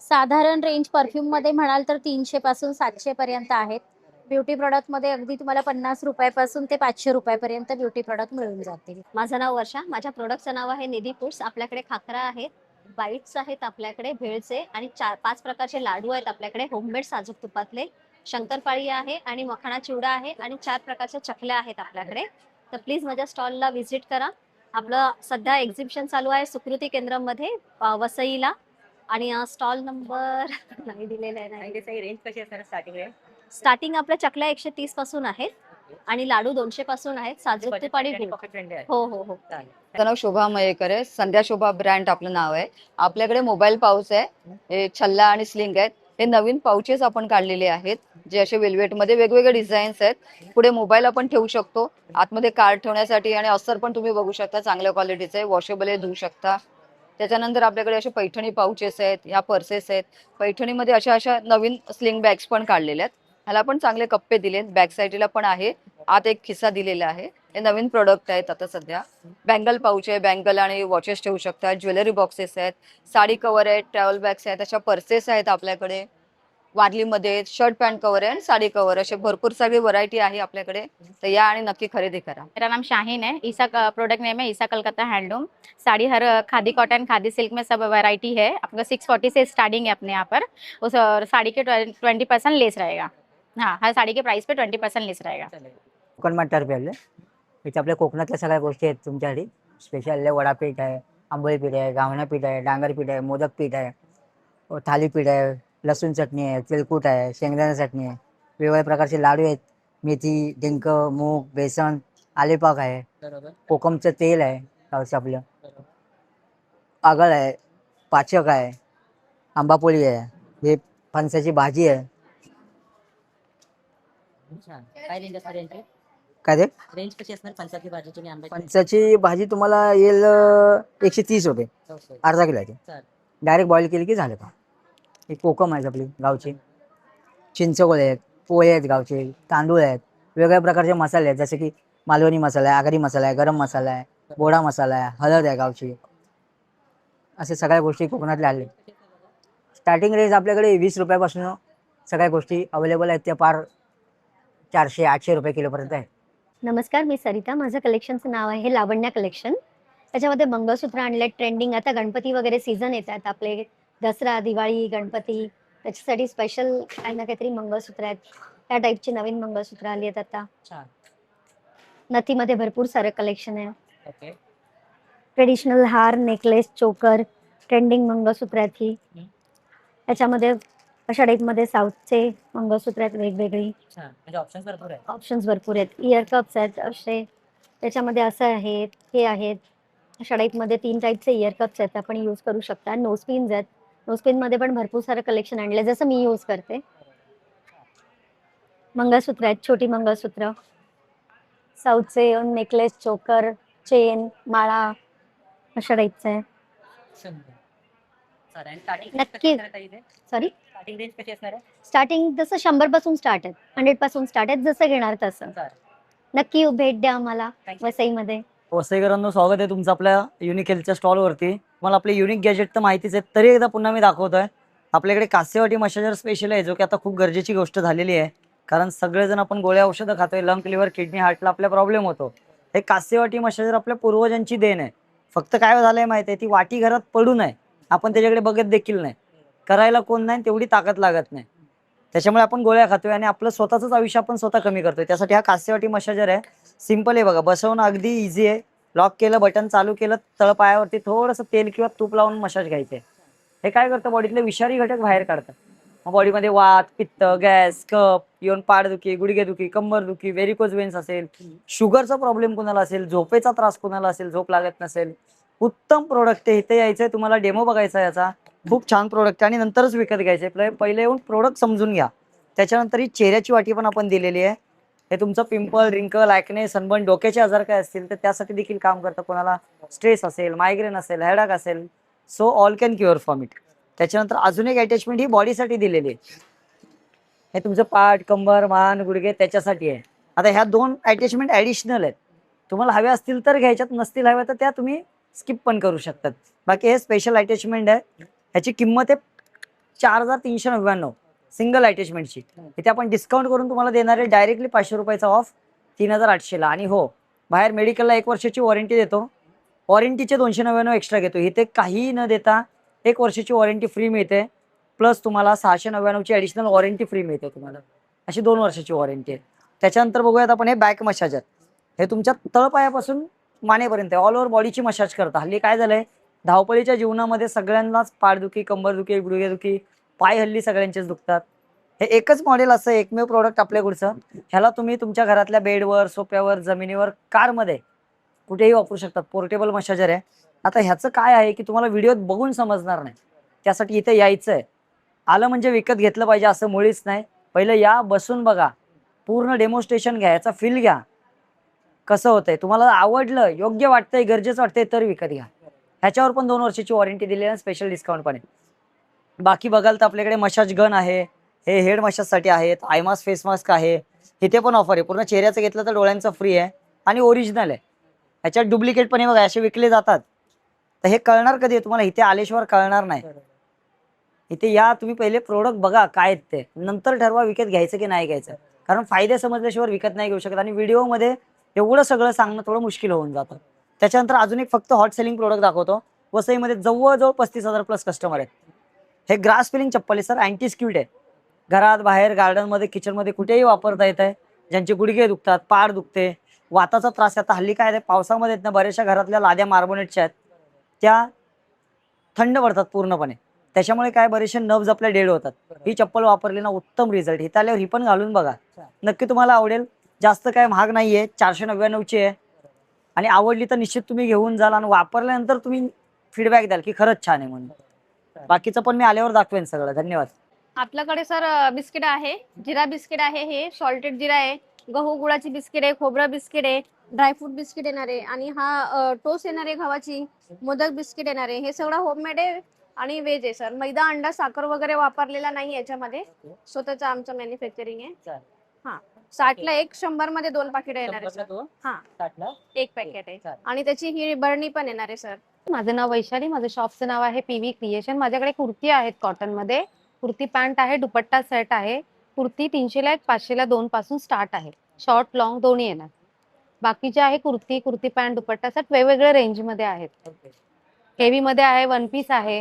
साधारण रेंज परफ्यूममध्ये म्हणाल तर 300 पासून 700 पर्यंत आहेत. ब्युटी प्रोडक्टमध्ये अगदी तुम्हाला 50 रुपयापासून ते 500 रुपयापर्यंत ब्युटी प्रोडक्ट मिळून जातील. माझं नाव वर्षा. माझ्या प्रोडक्टचं नाव आहे निधी फूड्स. आपल्याकडे खाकरा आहेत, बाईट्स आहेत आपल्याकडे भेळचे, आणि 4-5 प्रकारचे लाडू आहेत आपल्याकडे होममेड साजूक तुपातले. शंकरपाळी आहे आणि मखाना चिवडा आहे आणि 4 प्रकारच्या चकल्या आहेत आपल्याकडे. तर प्लीज माझ्या स्टॉलला व्हिजिट करा. आपलं सध्या एक्झिबिशन चालू आहे सुकृती केंद्रामध्ये वसईला, आणि स्टॉल नंबर नाही दिलेला आहे. रेंज कशी असणार स्टार्टिंग रेंज? स्टार्टिंग आपल्या चकल्या 130 पासून आहेत आणि लाडू 200 पासून आहेत. साजूक तूप आणि गूळ. हो हो हो. माझं नाव शोभा मयेकर आहे. संध्या शोभा ब्रँड आपलं नाव आहे. आपल्याकडे मोबाईल पाऊच आहे, हे छल्ला आणि स्लिंग आहेत. हे नवीन पाऊचेस आपण काढलेले आहेत, जे असे वेल्वेटमध्ये वेगवेगळे डिझाईन्स आहेत. पुढे मोबाईल आपण ठेवू शकतो, आतमध्ये कार्ड ठेवण्यासाठी, आणि अस्तर पण तुम्ही बघू शकता, चांगल्या क्वालिटीचं आहे, वॉशेबल आहे, धुवू शकता. त्याच्यानंतर आपल्याकडे असे पैठणी पाऊचेस आहेत, ह्या पर्सेस आहेत. पैठणीमध्ये अशा नवीन स्लिंग बॅग्स पण काढलेल्या आहेत. ह्याला पण चांगले कप्पे दिलेत, बॅक साईडला पण आहे, आत एक खिस्सा दिलेला आहे. हे नवीन प्रोडक्ट आहेत आता सध्या. बँगल पाऊच आहे, बँगल आणि वॉचेस ठेवू शकतात. ज्वेलरी बॉक्सेस आहेत, साडी कव्हर आहेत, ट्रॅव्हल बॅग्स आहेत, अशा पर्सेस आहेत आपल्याकडे. वारलीमध्ये शर्ट पॅन्ट कव्हर आहे आणि साडी कव्हर, असे भरपूर सगळी व्हरायटी आहे आपल्याकडे. तर या आणि नक्की खरेदी करा. मेरा नाम शाहीन है. ईसा प्रोडक्ट नेम है ईसा कलकत्ता हैंडलूम. साड़ी हर खादी कॉटन, खादी सिल्क में सब वैरायटी है. आपका 640 से स्टार्टिंग है अपने यहाँ पर. उस साड़ी के 20% लेस रहेगा. हाँ, हर साड़ी के प्राइस पे 20% लेस रहेगा. कोकण मटार आपले इथे आपल्या कोकणातल्या सगळ्या गोष्टी आहेत तुमच्यासाठी. स्पेशल वडापीठ आहे, आंबोळी पीठ आहे, घावणा पीठ आहे, डांगर पीठ आहे, मोदक पीठ आहे, थालीपीठ आहे, लसूण चटणी आहे, तेलकूट आहे, शेंगदाणा चटणी आहे, वेगवेगळ्या प्रकारचे लाडू आहेत, मेथी, डिंक, मूग, बेसन, आलेपाक आहे, कोकमचं तेल आहे गावचं आपलं, आगळ आहे, पाचक आहे, आंबापोळी आहे, हे फणसाची भाजी आहे. काय ते रेंज कशी असणार फणसाची भाजीची आणि आंब्याची? फणसाची भाजी तुम्हाला येईल 130 रुपये अर्धा किलोची. डायरेक्ट बॉईल केली की झालं का. ही कोकम आहे आपली गावची, चिंचगोळे आहेत, पोहे आहेत गावचे, तांदूळ आहेत, वेगवेगळ्या प्रकारचे मसाले आहेत जसे की मालवणी मसाला आहे, आगरी मसाला आहे, गरम मसाला आहे, गोडा मसाला आहे, हळद आहे गावची. असे सगळ्या गोष्टी कोकणातल्या आले. स्टार्टिंग रेंज आपल्याकडे 20 रुपयापासून सगळ्या गोष्टी अवेलेबल आहेत, त्या पार 400-800 रुपये किलोपर्यंत आहे. नमस्कार, मी सरिता. माझं कलेक्शनचं नाव आहे लावण्या कलेक्शन. त्याच्यामध्ये मंगळसूत्र आणले ट्रेंडिंग. आता गणपती वगैरे सीझन येतात आपले, दसरा, दिवाळी, गणपती, त्याच्यासाठी स्पेशल काही ना काहीतरी मंगळसूत्र आहेत. त्या टाईपची नवीन मंगळसूत्र आली आहेत आता. नथीमध्ये भरपूर सारं कलेक्शन आहे. ट्रेडिशनल हार, नेकलेस, चोकर, ट्रेंडिंग मंगळसूत्र आहेत ही. त्याच्यामध्ये अशा टाईपमध्ये साऊथचे मंगळसूत्र आहेत वेगवेगळी. म्हणजे ऑप्शन्स भरपूर आहे. ऑप्शन्स भरपूर आहेत. इयर कप्स आहेत असे, त्याच्यामध्ये असं आहेत, हे आहेत. अशा टाईपमध्ये 3 टाईपचे इयर कप्स आहेत, आपण यूज करू शकता. नोजपिन्स आहेत. नोजपिनमध्ये पण भरपूर सारं कलेक्शन आणलं जसं मी यूज करते. मंगळसूत्र आहेत, छोटी मंगळसूत्र, साऊथचे नेकलेस, चोकर, चेन, माळा, अशा टाईपचं आहे. नक्की. सॉरी, स्टार्टिंग रेंज कशी असणार आहे? स्टार्टिंग जसं 100 पासून स्टार्ट आहेत, 100 पासून स्टार्ट आहेत, जसं घेणार तसं. नक्की भेट द्या आम्हाला वसईमध्ये. वसईकरांनो, स्वागत आहे तुमचं आपल्या युनिक हेल्थच्या स्टॉलवरती. मला आपले युनिक गॅजेट तर माहितीच आहे, तरी एकदा पुन्हा मी दाखवतोय. आपल्याकडे कासेवाटी मशाजर स्पेशल आहे, जो की आता खूप गरजेची गोष्ट झालेली आहे. कारण सगळेजण आपण गोळ्या औषधं खातोय, लंग, लिव्हर, किडनी, हार्टला आपला प्रॉब्लेम होतो. हे कासेवाटी मशाजर आपल्या पूर्वजांची देण आहे. फक्त काय झालंय माहिती आहे, ती वाटी घरात पडू नये, आपण त्याच्याकडे बघत देखील नाही, करायला कोण नाही, तेवढी ताकद लागत नाही. त्याच्यामुळे आपण गोळ्या खातोय आणि आपलं स्वतःच आयुष्य आपण स्वतः कमी करतोय. त्यासाठी हा कासेवाटी मशाजर आहे. सिंपल आहे बघा, बसवणं अगदी इझी आहे. लॉक केलं, बटन चालू केलं, तळपायावरती थोडंसं तेल किंवा तूप लावून मसाज घ्यायचे. हे काय करतं, बॉडीतले विषारी घटक बाहेर काढतं. मग बॉडीमध्ये वात, पित्त, गॅस, कफ, इव्हन पाठदुखी, गुडघेदुखी, कंबरदुखी, व्हेरिकोज वेन्स असेल, शुगरचा प्रॉब्लेम कुणाला असेल, झोपेचा त्रास कुणाला असेल, झोप लागत नसेल, उत्तम प्रोडक्ट आहे. इथे यायचंय, तुम्हाला डेमो बघायचा आहे याचा. खूप छान प्रोडक्ट आहे आणि नंतरच विकत घ्यायचे. पहिले येऊन प्रोडक्ट समजून घ्या. त्याच्यानंतर ही चेहऱ्याची वाटी पण आपण दिलेली आहे. हे तुमचं पिंपल, रिंकल, ॲक्ने, सनबर्न, डोक्याचे आजार काय असतील तर त्यासाठी देखील काम करतं. कोणाला स्ट्रेस असेल, मायग्रेन असेल, हेडॅक असेल, so all can cure from it. त्याच्यानंतर अजून एक अटॅचमेंट ही बॉडीसाठी दिलेली आहे. हे तुमचं पाठ, कंबर, मान, गुडघे त्याच्यासाठी आहे. आता ह्या 2 अटॅचमेंट ॲडिशनल आहेत. तुम्हाला हव्या असतील तर घ्यायच्यात, नसतील हव्या तर त्या तुम्ही स्किप पण करू शकतात. बाकी हे स्पेशल अटॅचमेंट आहे. ह्याची किंमत आहे 4399 सिंगल अटॅचमेंटची. इथे आपण डिस्काउंट करून तुम्हाला देणार आहे डायरेक्टली 500 रुपयाचा ऑफ 3800ला. आणि हो, बाहेर मेडिकलला 1 वर्षाची वॉरंटी देतो. वॉरंटीचे 299 एक्स्ट्रा घेतो. इथे काही न देता 1 वर्षाची वॉरंटी फ्री मिळते, प्लस तुम्हाला 699ची ॲडिशनल वॉरंटी फ्री मिळते तुम्हाला. अशी 2 वर्षाची वॉरंटी आहे. त्याच्यानंतर बघूयात आपण हे बॅक मसाजर. हे तुमच्या तळपायापासून मानेपर्यंत ऑल ओव्हर बॉडीची मसाज करता. हल्ली काय झालंय, धावपळीच्या जीवनामध्ये सगळ्यांनाच पाठदुखी, कंबरदुखी, गुडघेदुखी, पाय हल्ली सगळ्यांचेच दुखतात. हे एकच मॉडेल असं एकमेव प्रोडक्ट आपल्याकडचं. ह्याला तुम्ही तुमच्या घरातल्या बेडवर, सोफ्यावर, जमिनीवर, कारमध्ये कुठेही वापरू शकतात. पोर्टेबल मसाजर आहे. आता ह्याचं काय आहे की तुम्हाला व्हिडिओत बघून समजणार नाही, त्यासाठी इथे यायचं आहे. आलं म्हणजे विकत घेतलं पाहिजे असं मुळीच नाही. पहिलं या, बसून बघा, पूर्ण डेमॉन्स्ट्रेशन घ्या, याचा फील घ्या कसं होतंय. तुम्हाला आवडलं, योग्य वाटतंय, गरजेचं वाटतंय तर विकत घ्या. ह्याच्यावर पण 2 वर्षाची वॉरंटी दिलेली आहे, स्पेशल डिस्काउंट पण आहे. बाकी बघाल तर आपल्याकडे मसाज गन आहे, हे हेड मसाजसाठी आहेत, आय मास्क, फेस मास्क आहे. इथे पण ऑफर आहे. पूर्ण चेहऱ्याचं घेतलं तर डोळ्यांचं फ्री आहे आणि ओरिजिनल आहे. ह्याच्यात डुप्लिकेट पण आहे बघा, असे विकले जातात. तर हे कळणार कधी आहे तुम्हाला, इथे आल्याशिवाय कळणार नाही. इथे या, तुम्ही पहिले प्रोडक्ट बघा काय आहेत ते, नंतर ठरवा विकत घ्यायचं की नाही घ्यायचं. कारण फायदे समजल्याशिवाय विकत नाही घेऊ शकत आणि व्हिडिओमध्ये एवढं सगळं सांगणं थोडं मुश्किल होऊन जातं. त्याच्यानंतर अजून एक फक्त हॉट सेलिंग प्रोडक्ट दाखवतो. वसईमध्ये जवळजवळ 35,000 प्लस कस्टमर आहेत. हे ग्रास फिलिंग चप्पल आहे सर, अँटी स्क्यूड आहे. घरात, बाहेर, गार्डनमध्ये, किचनमध्ये कुठेही वापरता येत आहे. ज्यांचे गुडघे दुखतात, पाठ दुखते, वाताचा त्रास, आता हल्ली काय आहे पावसामध्ये ना बऱ्याचशा घरातल्या लाद्या मार्बोनेटच्या आहेत, त्या थंड पडतात पूर्णपणे. त्याच्यामुळे काय बरेचसे नर्व्स आपल्या डेड होतात. ही चप्पल वापरली ना उत्तम रिझल्ट. इथं आल्यावर ही पण घालून बघा, नक्की तुम्हाला आवडेल. जास्त काय महाग नाहीये, 499ची आहे आणि आवडली तर निश्चित तुम्ही घेऊन जाल आणि वापरल्यानंतर तुम्ही फीडबॅक द्याल की खरंच छान आहे म्हणून. बाकीचं पण मी आल्यावर दाखवेन सगळं. धन्यवाद. आपल्याकडे सर बिस्किट आहे, जिरा बिस्किट आहे, हे सॉल्टेड जिरा आहे, गहू गुळाची बिस्किट आहे, खोबरं बिस्किट आहे, ड्रायफ्रूट बिस्किट येणार आहे आणि हा टोस्ट येणार आहे गव्हाची, मोदक बिस्किट येणार आहे. हे सगळं होममेड आहे आणि व्हेज आहे सर. मैदा, अंडा, साखर वगैरे वापरलेला नाही याच्यामध्ये, स्वतःचं आमचं मॅन्युफॅक्चरिंग आहे. हा 60ला एक, 100 मध्ये 2 पाकिट येणार आहे सर. हा 1 पॅकेट आहे आणि त्याची ही बरणी पण येणार आहे सर. माझं नाव वैशाली, माझं शॉपचं नाव आहे पीव्ही क्रिएशन. माझ्याकडे कुर्ती आहेत कॉटन मध्ये, कुर्ती पॅन्ट आहे, दुपट्टा सेट आहे. कुर्ती 300ला 1, 500ला 2 पासून स्टार्ट आहे. शॉर्ट लॉंग दोन्ही येणार. बाकीचे आहे कुर्ती पॅन्ट, दुपट्टा सेट वेगवेगळ्या रेंज मध्ये आहेत. हेवी मध्ये आहे, 1 पीस आहे.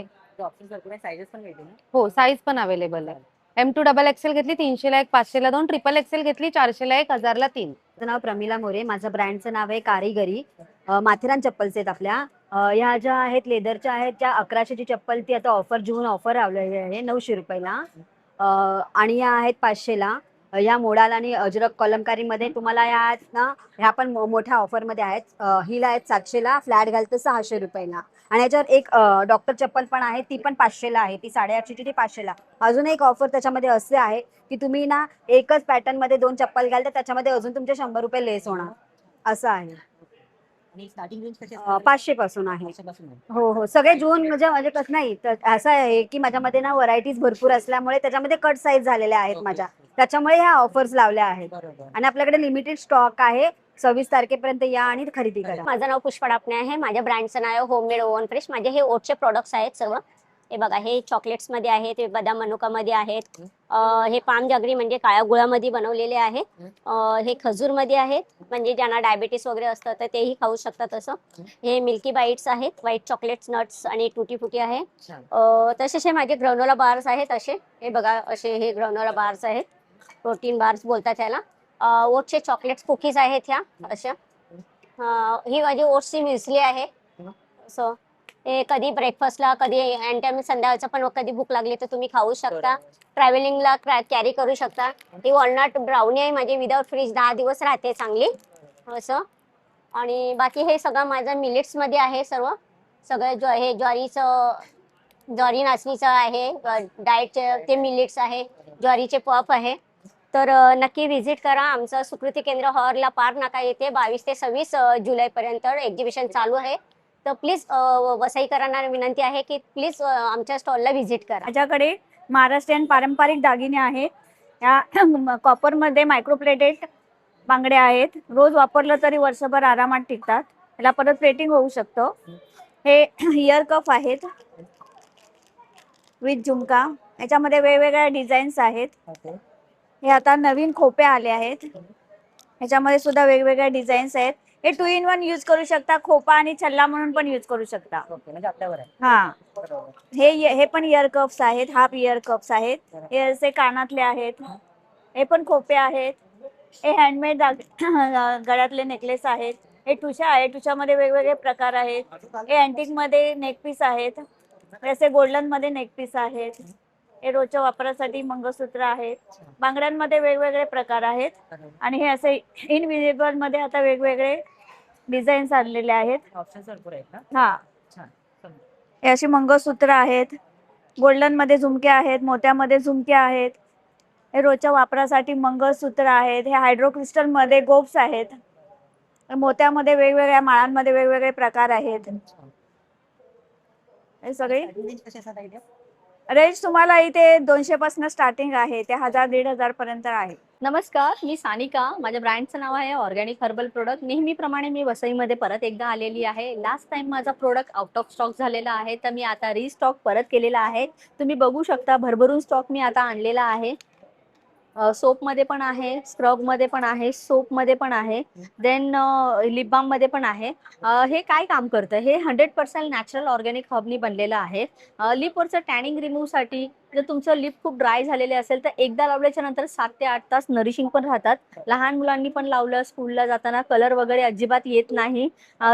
हो, साईज पण अवेलेबल आहे. M2 घेतली 300ला 1, 500ला 2, XXL घेतली 400ला 1, 1000ला 3. माझं नाव प्रमिला मोरे, माझं ब्रँडचं नाव आहे कारिगरी. माथेरान चप्पल्स आहेत आपल्या. ह्या ज्या आहेत लेदरच्या आहेत, त्या 1100ची चप्पल ती आता जून ऑफर लावलेली आहे 900 रुपयाला. आणि या आहेत 500ला. या मोडाल आणि अजरक कलमकारीमध्ये तुम्हाला या आहेत ना, ह्या पण मोठ्या ऑफरमध्ये आहेत. हिला आहेत 700ला, फ्लॅट घालतं 600 रुपयाला. आणि याच्यावर एक डॉक्टर चप्पल पण आहे, ती पण 500ला आहे. ती 850ची, ती 500ला. अजून एक ऑफर त्याच्यामध्ये असे आहे की तुम्ही ना एकच पॅटर्न मध्ये 2 चप्पल घाल तर त्याच्यामध्ये अजून तुमचे 100 रुपये लेस होणार असं आहे. स्टार्टिंग रेंज कशी 500 पासून आहे. हो हो, सगळे जून म्हणजे कसं नाही तर असं आहे की माझ्यामध्ये ना व्हरायटीज भरपूर असल्यामुळे त्याच्यामध्ये कट साईज झालेल्या आहेत माझ्या, त्याच्यामुळे ह्या ऑफर्स लावल्या आहेत. आणि आपल्याकडे लिमिटेड स्टॉक आहे. 26 तारखेपर्यंत या आणि खरेदी करा. माझं नाव पुष्पा डापणे आहे. माझ्या ब्रँडचं नाव आहे होममेड ओव्हन फ्रेश. माझे हे ओटचे प्रोडक्ट्स आहेत सर्व. हे बघा, हे चॉकलेट्स मध्ये आहेत, हे बदाम मनुकामध्ये आहेत, हे पाम जागरी म्हणजे काळ्या गुळामध्ये बनवलेले आहेत, हे खजूर मध्ये आहेत म्हणजे ज्यांना डायबिटीस वगैरे असतं तर तेही खाऊ शकतात असं. हे मिल्की बाईट्स आहेत, व्हाईट चॉकलेट्स, नट्स आणि टुटी फुटी आहे. तसेच हे माझे ग्रॅनोला बार्स आहेत असे. हे बघा, असे हे ग्रॅनोला बार्स आहेत, प्रोटीन बार्स बोलतात त्याला. ओट्सचे चॉकलेट्स कुकीज आहेत ह्या अशा. ही माझी ओट्सची म्युस्ली आहे असं. हे कधी ब्रेकफास्टला, कधी एन टाइम संध्याकाळचं पण कधी भूक लागली तर तुम्ही खाऊ शकता. ट्रॅव्हलिंगला कॅरी करू शकता. ही वॉलनट ब्राउनी आहे माझी, विदाउट फ्रीज 10 दिवस राहते चांगली असं. आणि बाकी हे सगळं माझं मिलेट्स मध्ये आहे सर्व. सगळं हे ज्वारी नाचणीचं आहे, डाएटचे ते मिलेट्स आहे, ज्वारीचे पफ आहे. तर नक्की व्हिजिट करा. आमचं सुकृती केंद्र हॉरला पार नाका येथे 22 ते 26 जुलैपर्यंत एक्झिबिशन चालू आहे. तर प्लीज वसईकरांना विनंती आहे की प्लीज आमच्या स्टॉलला व्हिजिट करा. माझ्याकडे महाराष्ट्रीयन पारंपरिक दागिने आहेत. या कॉपरमध्ये मायक्रोप्लेटेड बांगड्या आहेत. रोज वापरलं तरी वर्षभर आरामात टिकतात. याला परत प्लेटिंग होऊ शकतं. हे इयर कफ आहेत विथ झुमका. याच्यामध्ये वेगवेगळ्या डिझाईन्स आहेत. हे आता नवीन खोपे आले आहेत. ह्याच्यामध्ये सुद्धा वेगवेगळ्या डिझाईन्स आहेत. हे 2 in 1 यूज करू शकता. खोपा आणि छल्ला म्हणून पण यूज करू शकता. हा, हे पण इयर कप्स आहेत, हाफ इयर कप्स आहेत. हे असे कानातले आहेत. हे पण खोपे आहेत. हे हँडमेड गळ्यातले नेकलेस आहेत. हे ठुशा आहे, ठुशामध्ये वेगवेगळे प्रकार आहेत. हे अँटिक मध्ये नेकपीस आहेत. हे असे गोल्डन मध्ये नेकपीस आहेत. हे रोजच्या वापरासाठी मंगळसूत्र आहेत. बांगड्यांमध्ये वेगवेगळे प्रकार आहेत. आणि हे असे इनविजिबल मध्ये आता वेगवेगळे डिझाईन्स आणलेले आहेत. हा, हे अशी मंगळसूत्र आहेत. गोल्डन मध्ये झुमके आहेत, मोत्यामध्ये झुमके आहेत. हे रोजच्या वापरासाठी मंगळसूत्र आहेत. हे हायड्रो क्रिस्टल मध्ये गोप्स आहेत. मोत्यामध्ये वेगवेगळ्या माळांमध्ये वेगवेगळे प्रकार आहेत. हे सगळे रेंज तुम्हाला इथे 200 पासून स्टार्टिंग आहे ते 1000-1500 पर्यंत आहे. नमस्कार, मी सानिका. माझ्या ब्रँडचं नाव आहे ऑर्गॅनिक हर्बल प्रोडक्ट. नेहमीप्रमाणे मी वसईमध्ये परत एकदा आलेली आहे. लास्ट टाइम माझा प्रोडक्ट आउट ऑफ स्टॉक झालेला आहे, तर मी आता रिस्टॉक परत केलेला आहे. तुम्ही बघू शकता, भरभरून स्टॉक मी आता आणलेला आहे. सोपमध्ये पण आहे, स्क्रबमध्ये पण आहे, सोपमध्ये पण आहे, देन लिप बाममध्ये पण आहे. हे काय काम करतं, हे 100% नॅचरल ऑर्गॅनिक हर्बनी बनलेलं आहे. लिपवरचं टॅनिंग रिमूव्हसाठी, जर तुमचं लिप खूप ड्राय झालेले असेल तर एकदा लावल्याच्या नंतर 7 ते 8 तास नरिशिंग पण राहतात. लहान मुलांनी पण लावलं, स्कूलला जाताना कलर वगैरे अजिबात येत नाही.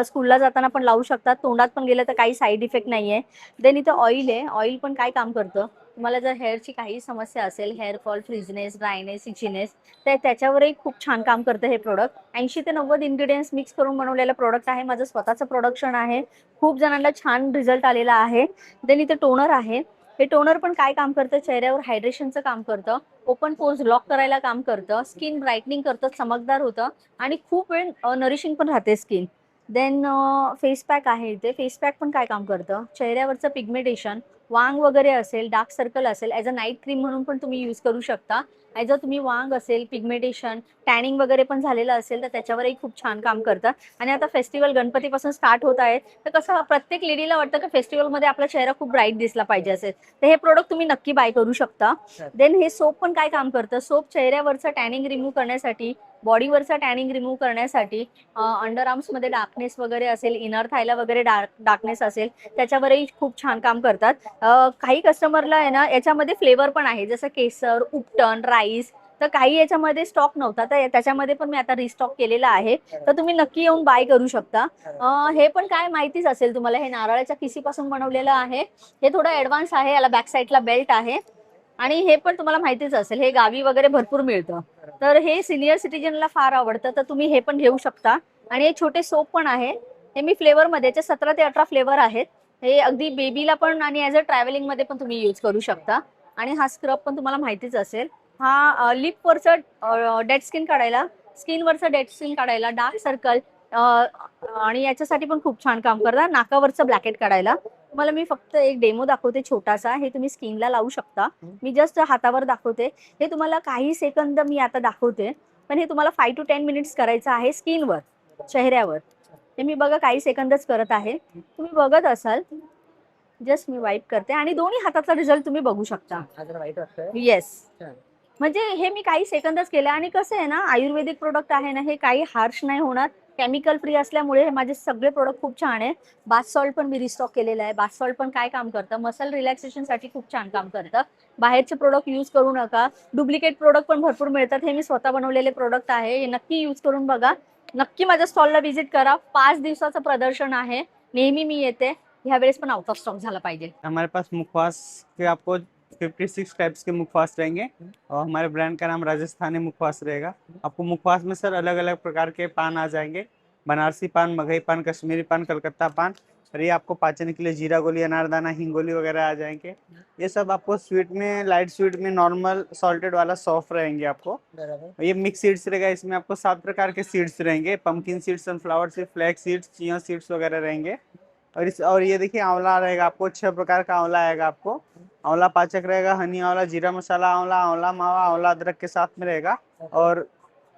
स्कूलला जाताना पण लावू शकतात. तोंडात पण गेलं तर काही साईड इफेक्ट नाहीये. देन इथं ऑइल आहे. ऑइल पण काय काम करतं, तुम्हाला जर हेअरची काही समस्या असेल, hair fall, frizziness, dryness, itchiness, तर त्याच्यावरही खूप छान काम करतं हे प्रोडक्ट. 80 ते 90 इन्ग्रेडियंट्स मिक्स करून बनवलेलं प्रोडक्ट आहे. माझं स्वतःचं प्रोडक्शन आहे. खूप जणांना छान रिझल्ट आलेला आहे. देन इथे टोनर आहे. हे टोनर पण काय काम करतं, चेहऱ्यावर हायड्रेशनचं काम करतं, ओपन पोर्स ब्लॉक करायला काम करतं, स्किन ब्राईटनिंग करतं, चमकदार होतं आणि खूप वेळ नरिशिंग पण राहते स्किन. देन फेस पॅक आहे इथे. फेस पॅक पण काय काम करतं, चेहऱ्यावरचं पिगमेंटेशन, वांग वगैरे असेल, डार्क सर्कल असेल, ॲज अ नाईट क्रीम म्हणून पण तुम्ही यूज करू शकता. ॲज अ तुम्ही वांग असेल, पिगमेंटेशन, टॅनिंग वगैरे पण झालेलं असेल तर त्याच्यावरही खूप छान काम करतं. आणि आता फेस्टिवल गणपतीपासून स्टार्ट होत आहे, तर कसं प्रत्येक लेडीला वाटतं की फेस्टिवलमध्ये आपला चेहरा खूप ब्राईट दिसला पाहिजे असेल, तर हे प्रोडक्ट तुम्ही नक्की बाय करू शकता. देन हे सोप पण काय काम करतं, सोप चेहऱ्यावरचं टॅनिंग रिमूव्ह करण्यासाठी, बॉडीवरचा टॅनिंग रिमूव्ह करण्यासाठी, अंडर आर्म्समध्ये डार्कनेस वगैरे असेल, इनर थायला वगैरे डार्कनेस असेल, त्याच्यावरही खूप छान काम करतात. काही कस्टमरला आहे ना याच्यामध्ये फ्लेवर पण आहे, जसं केसर, उपटन, राईस. तर काही याच्यामध्ये स्टॉक नव्हता, तर त्याच्यामध्ये पण मी आता रिस्टॉक केलेला आहे, तर तुम्ही नक्की येऊन बाय करू शकता. हे पण काय माहितीच असेल तुम्हाला, हे नारळाच्या किसीपासून बनवलेलं आहे. हे थोडं ॲडव्हान्स आहे, याला बॅक साईडला बेल्ट आहे. आणि हे पण तुम्हाला माहितीच असेल, हे गावी वगैरे भरपूर मिळतं, तर हे सिनियर सिटीजनला फार आवडतं, तर तुम्ही हे पण घेऊ शकता. आणि हे छोटे सोप पण आहे, हे मी फ्लेवरमध्ये, याचे 17 ते 18 फ्लेवर आहेत. हे अगदी बेबीला पण आणि ॲज अ ट्रॅव्हलिंगमध्ये पण तुम्ही यूज करू शकता. आणि हा स्क्रब पण तुम्हाला माहितीच असेल, हा लिपवरचं डेड स्किन काढायला, स्किनवरचं डेड स्किन काढायला, डार्क सर्कल आणि याच्यासाठी पण खूप छान काम करतात, नाकावरचं ब्लॅकेट काढायला. तुम्हाला मी फक्त एक डेमो दाखवते छोटासा, हे तुम्ही स्किनला लावू शकता. मी जस्ट हातावर दाखवते, हे तुम्हाला काही सेकंद मी आता दाखवते, पण हे तुम्हाला 5 to 10 मिनिट्स करायचं आहे स्किनवर, चेहऱ्यावर. हे मी बघा काही सेकंदच करत आहे, तुम्ही बघत असाल. जस्ट मी वाईप करते आणि दोन्ही हाताचा रिझल्ट तुम्ही बघू शकता. येस, म्हणजे हे मी काही सेकंदच केलं. आणि कसं आहे ना, आयुर्वेदिक प्रोडक्ट आहे ना, हे काही हार्श नाही होणार, केमिकल फ्री असल्यामुळे हे माझे सगळे प्रोडक्ट खूप छान आहे. बाथ सॉल्ट पण मी रिस्टॉक केलेलं आहे. बाथ सॉल्ट पण काय काम करतं, मसल रिलॅक्सेशनसाठी खूप छान काम करतं. बाहेरचे प्रोडक्ट यूज करू नका, डुप्लिकेट प्रोडक्ट पण भरपूर मिळतात. हे मी स्वतः बनवलेले प्रोडक्ट आहे, हे नक्की यूज करून बघा. नक्की माझ्या स्टॉलला व्हिजिट करा. 5 दिवसाचं प्रदर्शन आहे, नेहमी मी येते. ह्या वेळेस पण आउट ऑफ स्टॉक झाला पाहिजे. हमारे पास मुखवास के आपको 56 टाइप्स के मुखवास रहेंगे और हमारे ब्रांड का नाम राजस्थानी मुखवास रहेगा। आपको मुखवास में सर अलग अलग प्रकार के पान आ जाएंगे, बनारसी पान, मगही पान, कश्मीरी पान, कलकत्ता पान, और ये आपको पाचन के लिए जीरा गोली, अनारदाना, हिंगोली वगैरह आ जाएंगे। ये सब आपको स्वीट में, लाइट स्वीट में, नॉर्मल सॉल्टेड वाला सॉफ्ट रहेंगे आपको। ये मिक्स सीड्स रहेगा, इसमें आपको 7 प्रकार के सीड्स रहेंगे, pumpkin seeds, sunflower seeds, flax seeds, chia seeds वगैरह रहेंगे। और ये देखिए आंवला रहेगा, आपको 6 प्रकार का आंवला आएगा। आपको आंवला पाचक रहेगा, हनी आंवला, जीरा मसाला आंवला, आंवला मावा, आंवला अदरक के साथ में रहेगा, और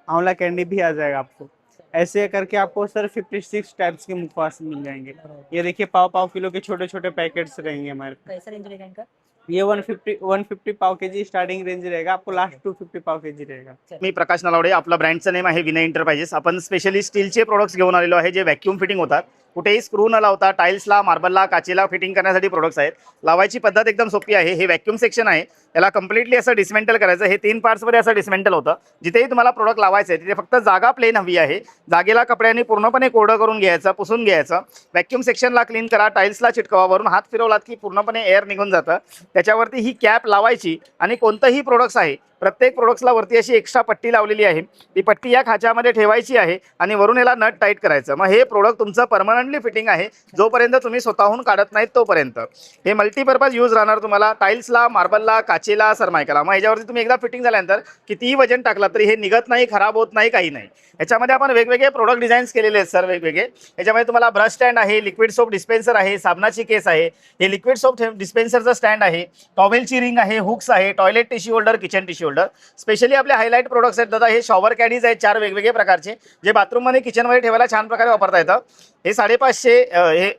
आंवला कैंडी भी आ जाएगा आपको। ऐसे करके आपको सर 56 टाइप्स के मुखवास मिल जाएंगे। ये देखिए पाव किलो के छोटे छोटे पैकेट्स रहेंगे हमारे पास। ये 150 पाव केजी स्टार्टिंग रेंज रहेगा, आपको लास्ट 250 पाव केजी रहेगा। मी प्रकाश नलावडे, आपलं ब्रँडचं नेम आहे विनय एंटरप्राइजेस। आपण स्पेशली स्टीलचे प्रोडक्ट्स घेऊन आलेलो आहे, जे व्हॅक्यूम फिटिंग होतात, कुठेही स्क्रू न लावता टाईल्सला, मार्बलला, काचेला फिटिंग करण्यासाठी प्रोडक्ट्स आहेत। लावायची पद्धत एकदम सोपी आहे। हे व्हॅक्यूम सेक्शन आहे, याला कम्प्लिटली असं डिसमेंटल करायचं। हे 3 पार्ट्समध्ये असं डिसमेंटल होतं। जिथेही तुम्हाला प्रोडक्ट लावायचं आहे तिथे फक्त जागा प्लेन हवी आहे, जागेला कपड्याने पूर्णपणे कोरडं करून घ्यायचं, पुसून घ्यायचं। व्हॅक्यूम सेक्शनला क्लीन करा, टाईल्सला चिटकवा, वरून हात फिरवलात की पूर्णपणे एअर निघून जातं। त्याच्यावरती ही कॅप लावायची आणि कोणतंही प्रोडक्ट्स आहे, प्रत्येक प्रोडक्ट्सला वरती अशी एक्स्ट्रा पट्टी लावलेली आहे, ती पट्टी या खाच्यामध्ये ठेवायची आहे आणि वरून याला नट टाईट करायचं। मग हे प्रोडक्ट तुमचं परमनंटली फिटिंग आहे, जोपर्यंत तुम्ही स्वतःहून काढत नाहीत तोपर्यंत। हे मल्टीपर्पज यूज राहणार तुम्हाला, टाईल्सला, मार्बलला, काचेला, सरमायकाला। मग ह्याच्यावरती तुम्ही एकदा फिटिंग झाल्यानंतर कितीही वजन टाकला तरी हे निघत नाही, खराब होत नाही, काही नाही। याच्यामध्ये आपण वेगवेगळे प्रोडक्ट डिझाईन्स केलेले आहेत सर, वेगवेगळे। याच्यामध्ये तुम्हाला ब्रश स्टँड आहे, लिक्विड सोप डिस्पेन्सर आहे, साबणाची केस आहे, हे लिक्विड सोप डिस्पेन्सरचं स्टँड आहे, टॉवेलची रिंग आहे, हुक्स आहे, toilet tissue holder, kitchen tissue holder. Specially आपले हायलाइट प्रोडक्ट्स आहेत दादा, हे शॉवर कॅडीज आहेत 4 वेगवेगळे प्रकारचे, जे बाथरूममध्ये, किचनमध्ये ठेवायला छान प्रकारे वापरता येतं। हे 550, हे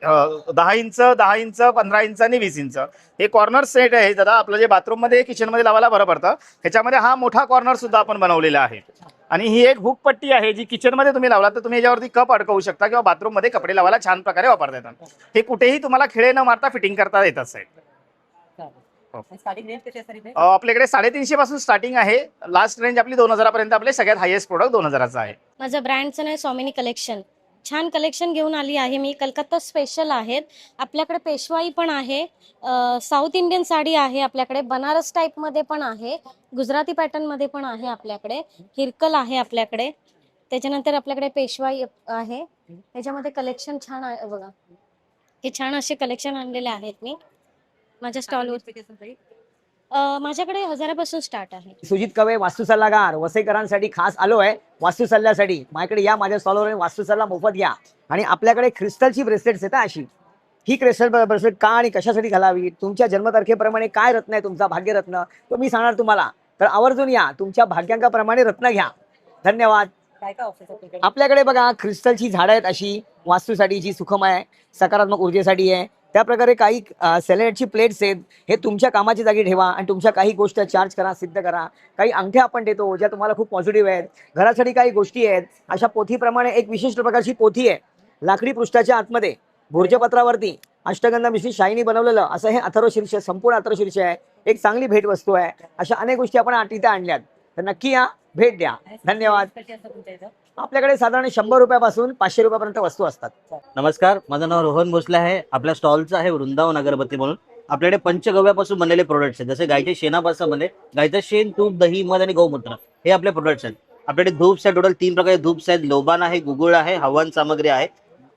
10 इंच, 10 इंच, 15 इंच आणि 20 इंच हे कॉर्नर सेट आहे दादा। आपलं जे बाथरूममध्ये, किचनमध्ये लावायला बरं पडतं, ह्याच्यामध्ये हा मोठा कॉर्नर सुद्धा आपण बनवलेला आहे। आणि ही एक हुक पट्टी आहे, जी किचनमध्ये तुम्ही लावला तर तुम्ही याच्यावरती कप अडकवू शकता किंवा बाथरूममध्ये कपडे लावायला छान प्रकारे वापरता येतात। हे कुठेही तुम्हाला खिळे न मारता फिटिंग करता येत असेल। आपल्याकडे 350 पासून स्टार्टिंग आहे. लास्ट रेंज आपली 2000 पर्यंत आपले सगळ्यात हायेस्ट प्रोडक्ट 2000 आहे. माझं ब्रँडचं नाव स्वामिनी कलेक्शन. छान कलेक्शन घेऊन आली आहे मी. कलकत्ता स्पेशल आहेत. आपल्याकडे पेशवाई पण आहे, साऊथ इंडियन साडी आहे आपल्याकडे, बनारस टाईपमध्ये पण आहे, गुजराती पॅटर्नमध्ये पण आहे आपल्याकडे, हिरकल आहे आपल्याकडे. त्याच्यानंतर आपल्याकडे पेशवाई आहे. त्याच्यामध्ये कलेक्शन छान आहे बघा. हे छान असे कलेक्शन आणलेले आहेत मी माझ्या स्टॉलवर. माझ्याकडे 1000 पासून स्टार्ट आहे. सुजित कवे वास्तू सल्लागार वसईकरांसाठी खास आलो आहे वास्तू सल्ल्यासाठी. माझ्याकडे या माझ्या स्टॉलवर वास्तू सल्ला मोफत घ्या. आणि आपल्याकडे क्रिस्टलची ब्रेसलेट्स येतात अशी. ही क्रिस्टल ब्रेसलेट का आणि कशासाठी घालावी, तुमच्या जन्मतारखेप्रमाणे काय रत्न आहे तुमचा भाग्यरत्न तो मी सांगणार तुम्हाला. तर आवर्जून या, तुमच्या भाग्यांकाप्रमाणे रत्न घ्या. धन्यवाद. आपल्याकडे बघा क्रिस्टलची झाडं आहेत अशी वास्तूसाठी, जी सुखमय सकारात्मक ऊर्जेसाठी आहे. त्या प्रकारे काही सेलेनेटची प्लेट्स आहेत. हे तुमच्या कामाची जागी ठेवा आणि तुमच्या काही गोष्टी चार्ज करा, सिद्ध करा. काही अंगठ्या आपण देतो ज्या तुम्हाला खूप पॉझिटिव्ह आहेत. घरासाठी काही गोष्टी आहेत. अशा पोथीप्रमाणे एक विशिष्ट प्रकारची पोथी आहे, लाकडी पृष्ठाच्या आतमध्ये भोर्जपत्रावरती अष्टगंधा मिश्रित शाईनी बनवलेलं असं हे अथर्वशीर्ष, संपूर्ण अथर्वशीर्ष आहे. एक चांगली भेट वस्तू आहे. अशा अनेक गोष्टी आपण इथे आणल्यात, तर नक्की या, भेट द्या. धन्यवाद. आपल्याकडे साधारण 100 रुपयापासून 500 रुपयापर्यंत वस्तू असतात. नमस्कार, माझं नाव रोहन भोसले आहे. आपल्या स्टॉलचं आहे वृंदावन अगरबत्ती म्हणून. आपल्याकडे पंचगव्यापासून बनलेले प्रोडक्ट्स आहेत, जसे गायच्या शेणापासून बनले. गायचं शेण, तूप, दही, मध आणि गौमूत्र हे आपले प्रोडक्ट्स आहेत. आपल्याकडे धूप्स आहेत, टोटल 3 प्रकारचे धूप्स आहेत. लोबान आहे, गुगुळ आहे, हवन सामग्री आहे.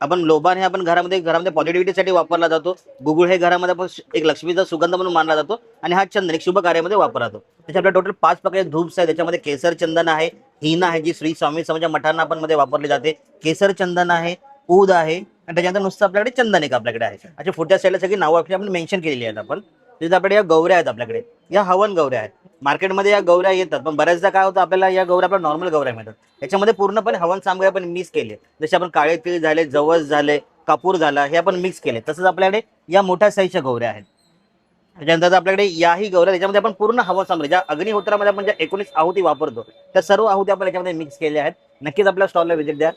आपण लोबान हे आपण घरामध्ये पॉझिटिव्हिटीसाठी वापरला जातो. गुगुळ हे घरामध्ये आपण एक लक्ष्मीचा सुगंध म्हणून मानला जातो. आणि हा चंदन एक शुभ कार्यामध्ये वापरला जातो. त्याच्या आपल्या टोटल 5 प्रकारचे धूप्स आहेत. त्याच्यामध्ये केसर चंदन आहे, हिना आहे जी श्री स्वामी समजा मठांना आपण मध्ये वापरली जाते, केसर चंदन आहे, ऊद आहे, आणि त्याच्यानंतर नुसतं आपल्याकडे चंदन एक आपल्याकडे आहे. अशा फोटो साईडला सगळी नावं आपण मेन्शन केलेली आहेत. आपण तिथे आपल्याकडे या गौऱ्या आहेत. आपल्याकडे या हवन गौऱ्या आहेत. मार्केटमध्ये या गौऱ्या येतात, पण बऱ्याचदा काय होतं आपल्याला या गौऱ्या आपल्या नॉर्मल गौऱ्या मिळतात. याच्यामध्ये पूर्णपणे हवन सामग्री आपण मिक्स केली. जसे आपण काळे तीळ झाले, जवस झाले, कापूर झाला, हे आपण मिक्स केले. तसंच आपल्याकडे या मोठ्या साईजच्या गौऱ्या आहेत. त्याच्यानंतर आपल्याकडे याही गौऱ्या, त्याच्यामध्ये आपण पूर्ण हवन सामग्री ज्या अग्निहोत्रामध्ये आपण ज्या 19 आहुती वापरतो त्या सर्व आहुती आपण याच्यामध्ये मिक्स केल्या आहेत. नक्कीच आपल्या स्टॉलला व्हिजिट द्या.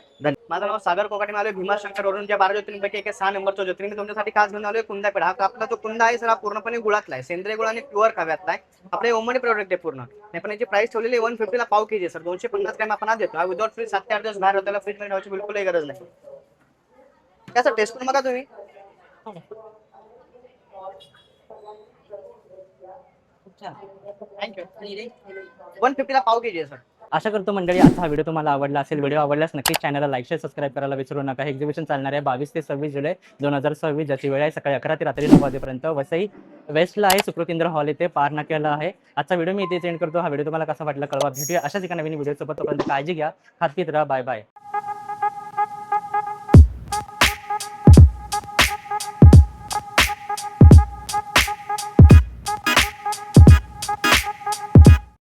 माझं नाव सागर कोकाटे. आलोय भीमाशंकरवरून. ज्या 12 ज्योतिर्लिंगपैकी एक 6 नंबरचं ज्योतिर्लिंग मी तुमच्यासाठी खास घेऊन आलोय कुंदा पेढा. हा आपला जो कुंदा आहे सर, हा पूर्णपणे गुळातला आहे, सेंद्रिय गुळ आणि प्युअर खव्यातला आहे. आपले ओमनी प्रोडक्ट आहे पूर्ण. पण याची प्राइस ठेवलेली 150 ला पाव केजी सर. 250 ग्रॅम आपण आज देतो. हा विदाउट फ्रीज 7 ते 8 दिवस बाहेर होतो. त्याला फ्रीज मध्ये ठेवायची बिलकुलही गरज नाही. काय सर, टेस्ट करून बघा तुम्ही. थँक्यू. 150 ला पाव केजी आहे सर. आशा करतो मंडळी आजचा हा व्हिडिओ तुम्हाला आवडला असेल. व्हिडिओ आवडल्यास नक्कीच चॅनलला लाईक, शेअर, सबस्क्राईब करायला विसरू नका. हे एक्झिबिशन चालणार आहे 22 ते 26 जुलै 2026, ज्याची वेळ आहे सकाळी 11 ते रात्री 9 वाजेपर्यंत. वसई वेस्टला आहे, सुकृतींद्र हॉल येथे पार नाक्याला आहे. आजचा व्हिडिओ मी इथे एंड करतो. हा व्हिडिओ तुम्हाला कसा वाटला कळवा. भेटूया अशाच एका नवीन व्हिडिओसोबत. तोपर्यंत काळजी घ्या, खात पीत राहा. Bye bye.